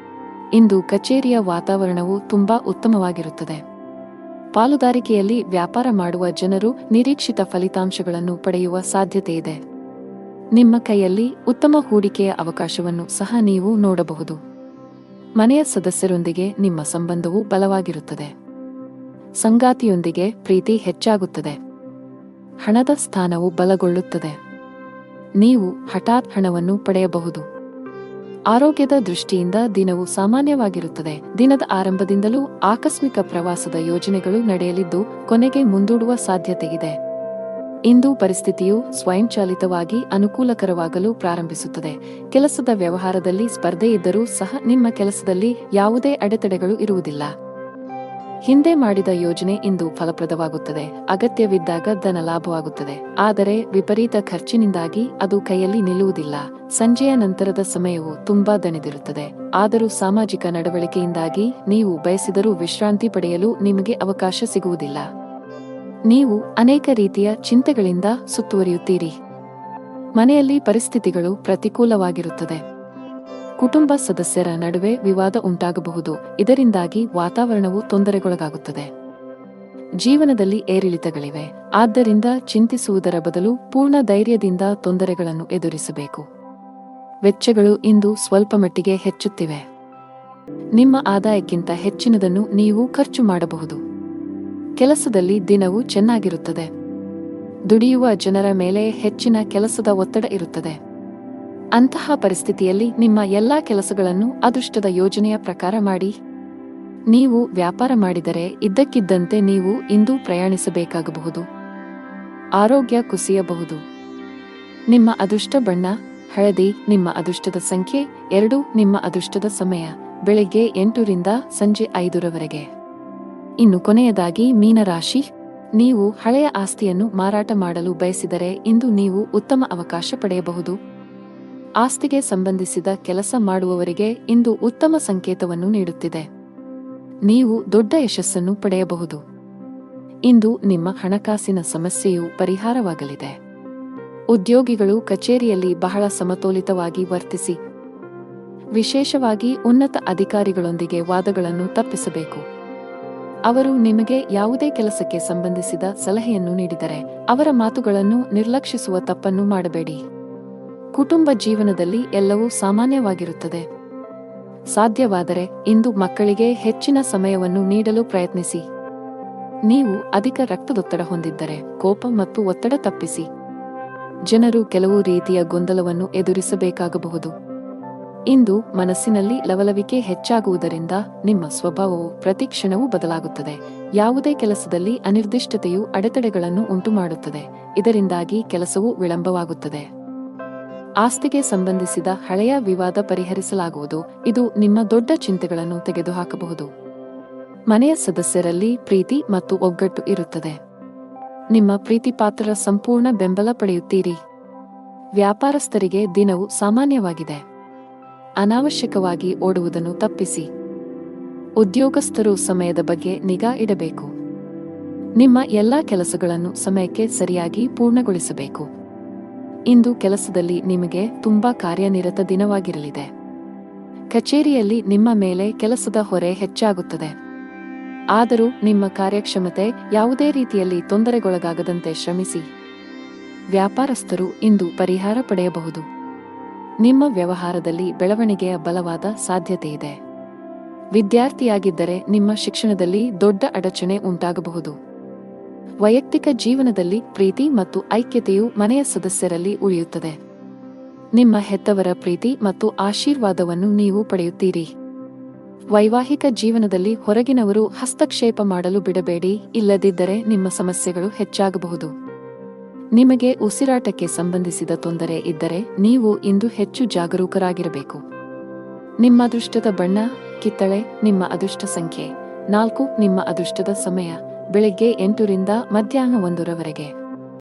ಇಂದು ಕಚೇರಿಯ ವಾತಾವರಣವು ತುಂಬಾ ಉತ್ತಮವಾಗಿರುತ್ತದೆ. ಪಾಲುದಾರಿಕೆಯಲ್ಲಿ ವ್ಯಾಪಾರ ಮಾಡುವ ಜನರು ನಿರೀಕ್ಷಿತ ಫಲಿತಾಂಶಗಳನ್ನು ಪಡೆಯುವ ಸಾಧ್ಯತೆಯಿದೆ. ನಿಮ್ಮ ಕೈಯಲ್ಲಿ ಉತ್ತಮ ಹೂಡಿಕೆಯ ಅವಕಾಶವನ್ನು ಸಹ ನೀವು ನೋಡಬಹುದು. ಮನೆಯ ಸದಸ್ಯರೊಂದಿಗೆ ನಿಮ್ಮ ಸಂಬಂಧವು ಬಲವಾಗಿರುತ್ತದೆ. ಸಂಗಾತಿಯೊಂದಿಗೆ ಪ್ರೀತಿ ಹೆಚ್ಚಾಗುತ್ತದೆ. ಹಣದ ಸ್ಥಾನವು ಬಲಗೊಳ್ಳುತ್ತದೆ. ನೀವು ಹಠಾತ್ ಹಣವನ್ನು ಪಡೆಯಬಹುದು. ಆರೋಗ್ಯದ ದೃಷ್ಟಿಯಿಂದ ದಿನವು ಸಾಮಾನ್ಯವಾಗಿರುತ್ತದೆ. ದಿನದ ಆರಂಭದಿಂದಲೂ ಆಕಸ್ಮಿಕ ಪ್ರವಾಸದ ಯೋಜನೆಗಳು ನಡೆಯಲಿದ್ದು ಕೊನೆಗೆ ಮುಂದೂಡುವ ಸಾಧ್ಯತೆಯಿದೆ. ಇಂದು ಪರಿಸ್ಥಿತಿಯು ಸ್ವಯಂಚಾಲಿತವಾಗಿ ಅನುಕೂಲಕರವಾಗಲು ಪ್ರಾರಂಭಿಸುತ್ತದೆ. ಕೆಲಸದ ವ್ಯವಹಾರದಲ್ಲಿ ಸ್ಪರ್ಧೆ ಇದ್ದರೂ ಸಹ ನಿಮ್ಮ ಕೆಲಸದಲ್ಲಿ ಯಾವುದೇ ಅಡೆತಡೆಗಳು ಇರುವುದಿಲ್ಲ. ಹಿಂದೆ ಮಾಡಿದ ಯೋಜನೆ ಇಂದು ಫಲಪ್ರದವಾಗುತ್ತದೆ. ಅಗತ್ಯವಿದ್ದಾಗ ಧನ ಲಾಭವಾಗುತ್ತದೆ. ಆದರೆ ವಿಪರೀತ ಖರ್ಚಿನಿಂದಾಗಿ ಅದು ಕೈಯಲ್ಲಿ ನಿಲ್ಲುವುದಿಲ್ಲ. ಸಂಜೆಯ ನಂತರದ ಸಮಯವು ತುಂಬಾ ದಣಿದಿರುತ್ತದೆ. ಆದರೂ ಸಾಮಾಜಿಕ ನಡವಳಿಕೆಯಿಂದಾಗಿ ನೀವು ಬಯಸಿದರೂ ವಿಶ್ರಾಂತಿ ಪಡೆಯಲು ನಿಮಗೆ ಅವಕಾಶ ಸಿಗುವುದಿಲ್ಲ. ನೀವು ಅನೇಕ ರೀತಿಯ ಚಿಂತೆಗಳಿಂದ ಸುತ್ತುವರಿಯುತ್ತೀರಿ. ಮನೆಯಲ್ಲಿ ಪರಿಸ್ಥಿತಿಗಳು ಪ್ರತಿಕೂಲವಾಗಿರುತ್ತದೆ. ಕುಟುಂಬ ಸದಸ್ಯರ ನಡುವೆ ವಿವಾದ ಉಂಟಾಗಬಹುದು. ಇದರಿಂದಾಗಿ ವಾತಾವರಣವು ತೊಂದರೆಗೊಳಗಾಗುತ್ತದೆ. ಜೀವನದಲ್ಲಿ ಏರಿಳಿತಗಳಿವೆ. ಆದ್ದರಿಂದ ಚಿಂತಿಸುವುದರ ಬದಲು ಪೂರ್ಣ ಧೈರ್ಯದಿಂದ ತೊಂದರೆಗಳನ್ನು ಎದುರಿಸಬೇಕು. ವೆಚ್ಚಗಳು ಇಂದು ಸ್ವಲ್ಪ ಮಟ್ಟಿಗೆ ಹೆಚ್ಚುತ್ತಿವೆ. ನಿಮ್ಮ ಆದಾಯಕ್ಕಿಂತ ಹೆಚ್ಚಿನದನ್ನು ನೀವು ಖರ್ಚು ಮಾಡಬಹುದು. ಕೆಲಸದಲ್ಲಿ ದಿನವು ಚೆನ್ನಾಗಿರುತ್ತದೆ. ದುಡಿಯುವ ಜನರ ಮೇಲೆ ಹೆಚ್ಚಿನ ಕೆಲಸದ ಒತ್ತಡ ಇರುತ್ತದೆ. ಅಂತಹ ಪರಿಸ್ಥಿತಿಯಲ್ಲಿ ನಿಮ್ಮ ಎಲ್ಲಾ ಕೆಲಸಗಳನ್ನು ಅದೃಷ್ಟದ ಯೋಜನೆಯ ಪ್ರಕಾರ ಮಾಡಿ. ನೀವು ವ್ಯಾಪಾರ ಮಾಡಿದರೆ ಇದ್ದಕ್ಕಿದ್ದಂತೆ ನೀವು ಇಂದು ಪ್ರಯಾಣಿಸಬೇಕಾಗಬಹುದು. ಆರೋಗ್ಯ ಕುಸಿಯಬಹುದು. ನಿಮ್ಮ ಅದೃಷ್ಟ ಬಣ್ಣ ಹಳದಿ. ನಿಮ್ಮ ಅದೃಷ್ಟದ ಸಂಖ್ಯೆ 2. ನಿಮ್ಮ ಅದೃಷ್ಟದ ಸಮಯ ಬೆಳಿಗ್ಗೆ 8ರಿಂದ ಸಂಜೆ 5ರವರೆಗೆ. ಇನ್ನು ಕೊನೆಯದಾಗಿ ಮೀನರಾಶಿ. ನೀವು ಹಳೆಯ ಆಸ್ತಿಯನ್ನು ಮಾರಾಟ ಮಾಡಲು ಬಯಸಿದರೆ ಇಂದು ನೀವು ಉತ್ತಮ ಅವಕಾಶ ಪಡೆಯಬಹುದು. ಆಸ್ತಿಗೆ ಸಂಬಂಧಿಸಿದ ಕೆಲಸ ಮಾಡುವವರಿಗೆ ಇಂದು ಉತ್ತಮ ಸಂಕೇತವನ್ನು ನೀಡುತ್ತಿದೆ. ನೀವು ದೊಡ್ಡ ಯಶಸ್ಸನ್ನು ಪಡೆಯಬಹುದು. ಇಂದು ನಿಮ್ಮ ಹಣಕಾಸಿನ ಸಮಸ್ಯೆಯು ಪರಿಹಾರವಾಗಲಿದೆ. ಉದ್ಯೋಗಿಗಳು ಕಚೇರಿಯಲ್ಲಿ ಬಹಳ ಸಮತೋಲಿತವಾಗಿ ವರ್ತಿಸಿ. ವಿಶೇಷವಾಗಿ ಉನ್ನತ ಅಧಿಕಾರಿಗಳೊಂದಿಗೆ ವಾದಗಳನ್ನು ತಪ್ಪಿಸಬೇಕು. ಅವರು ನಿಮಗೆ ಯಾವುದೇ ಕೆಲಸಕ್ಕೆ ಸಂಬಂಧಿಸಿದ ಸಲಹೆಯನ್ನು ನೀಡಿದರೆ ಅವರ ಮಾತುಗಳನ್ನು ನಿರ್ಲಕ್ಷಿಸುವ ತಪ್ಪನ್ನು ಮಾಡಬೇಡಿ. ಕುಟುಂಬ ಜೀವನದಲ್ಲಿ ಎಲ್ಲವೂ ಸಾಮಾನ್ಯವಾಗಿರುತ್ತದೆ. ಸಾಧ್ಯವಾದರೆ ಇಂದು ಮಕ್ಕಳಿಗೆ ಹೆಚ್ಚಿನ ಸಮಯವನ್ನು ನೀಡಲು ಪ್ರಯತ್ನಿಸಿ. ನೀವು ಅಧಿಕ ರಕ್ತದೊತ್ತಡ ಹೊಂದಿದ್ದರೆ ಕೋಪ ಮತ್ತು ಒತ್ತಡ ತಪ್ಪಿಸಿ. ಜನರು ಕೆಲವು ರೀತಿಯ ಗೊಂದಲವನ್ನು ಎದುರಿಸಬೇಕಾಗಬಹುದು. ಇಂದು ಮನಸ್ಸಿನಲ್ಲಿ ಲವಲವಿಕೆ ಹೆಚ್ಚಾಗುವುದರಿಂದ ನಿಮ್ಮ ಸ್ವಭಾವವು ಪ್ರತಿಕ್ಷಣವೂ ಬದಲಾಗುತ್ತದೆ. ಯಾವುದೇ ಕೆಲಸದಲ್ಲಿ ಅನಿರ್ದಿಷ್ಟತೆಯು ಅಡೆತಡೆಗಳನ್ನು ಉಂಟುಮಾಡುತ್ತದೆ. ಇದರಿಂದಾಗಿ ಕೆಲಸವು ವಿಳಂಬವಾಗುತ್ತದೆ. ಆಸ್ತಿಗೆ ಸಂಬಂಧಿಸಿದ ಹಳೆಯ ವಿವಾದ ಪರಿಹರಿಸಲಾಗುವುದು. ಇದು ನಿಮ್ಮ ದೊಡ್ಡ ಚಿಂತೆಗಳನ್ನು ತೆಗೆದುಹಾಕಬಹುದು. ಮನೆಯ ಸದಸ್ಯರಲ್ಲಿ ಪ್ರೀತಿ ಮತ್ತು ಒಗ್ಗಟ್ಟು ಇರುತ್ತದೆ. ನಿಮ್ಮ ಪ್ರೀತಿಪಾತ್ರರ ಸಂಪೂರ್ಣ ಬೆಂಬಲ ಪಡೆಯುತ್ತೀರಿ. ವ್ಯಾಪಾರಸ್ಥರಿಗೆ ದಿನವು ಸಾಮಾನ್ಯವಾಗಿದೆ. ಅನಾವಶ್ಯಕವಾಗಿ ಓಡುವುದನ್ನು ತಪ್ಪಿಸಿ. ಉದ್ಯೋಗಸ್ಥರು ಸಮಯದ ಬಗ್ಗೆ ನಿಗಾ ಇಡಬೇಕು. ನಿಮ್ಮ ಎಲ್ಲಾ ಕೆಲಸಗಳನ್ನು ಸಮಯಕ್ಕೆ ಸರಿಯಾಗಿ ಪೂರ್ಣಗೊಳಿಸಬೇಕು. ಇಂದು ಕೆಲಸದಲ್ಲಿ ನಿಮಗೆ ತುಂಬಾ ಕಾರ್ಯನಿರತ ದಿನವಾಗಿರಲಿದೆ. ಕಚೇರಿಯಲ್ಲಿ ನಿಮ್ಮ ಮೇಲೆ ಕೆಲಸದ ಹೊರೆ ಹೆಚ್ಚಾಗುತ್ತದೆ. ಆದರೂ ನಿಮ್ಮ ಕಾರ್ಯಕ್ಷಮತೆ ಯಾವುದೇ ರೀತಿಯಲ್ಲಿ ತೊಂದರೆಗೊಳಗಾಗದಂತೆ ಶ್ರಮಿಸಿ. ವ್ಯಾಪಾರಸ್ಥರು ಇಂದು ಪರಿಹಾರ ಪಡೆಯಬಹುದು. ನಿಮ್ಮ ವ್ಯವಹಾರದಲ್ಲಿ ಬೆಳವಣಿಗೆಯ ಬಲವಾದ ಸಾಧ್ಯತೆಯಿದೆ. ವಿದ್ಯಾರ್ಥಿಯಾಗಿದ್ದರೆ ನಿಮ್ಮ ಶಿಕ್ಷಣದಲ್ಲಿ ದೊಡ್ಡ ಅಡಚಣೆ ಉಂಟಾಗಬಹುದು. ವೈಯಕ್ತಿಕ ಜೀವನದಲ್ಲಿ ಪ್ರೀತಿ ಮತ್ತು ಐಕ್ಯತೆಯು ಮನೆಯ ಸದಸ್ಯರಲ್ಲಿ ಉಳಿಯುತ್ತದೆ. ನಿಮ್ಮ ಹೆತ್ತವರ ಪ್ರೀತಿ ಮತ್ತು ಆಶೀರ್ವಾದವನ್ನು ನೀವು ಪಡೆಯುತ್ತೀರಿ. ವೈವಾಹಿಕ ಜೀವನದಲ್ಲಿ ಹೊರಗಿನವರು ಹಸ್ತಕ್ಷೇಪ ಮಾಡಲು ಬಿಡಬೇಡಿ. ಇಲ್ಲದಿದ್ದರೆ ನಿಮ್ಮ ಸಮಸ್ಯೆಗಳು ಹೆಚ್ಚಾಗಬಹುದು. ನಿಮಗೆ ಉಸಿರಾಟಕ್ಕೆ ಸಂಬಂಧಿಸಿದ ತೊಂದರೆ ಇದ್ದರೆ ನೀವು ಇಂದು ಹೆಚ್ಚು ಜಾಗರೂಕರಾಗಿರಬೇಕು. ನಿಮ್ಮ ಅದೃಷ್ಟದ ಬಣ್ಣ ಕಿತ್ತಳೆ ನಿಮ್ಮ ಅದೃಷ್ಟ ಸಂಖ್ಯೆ 4 ನಿಮ್ಮ ಅದೃಷ್ಟದ ಸಮಯ ಬೆಳಗ್ಗೆ 8 ರಿಂದ ಮಧ್ಯಾಹ್ನ 1 ರವರೆಗೆ.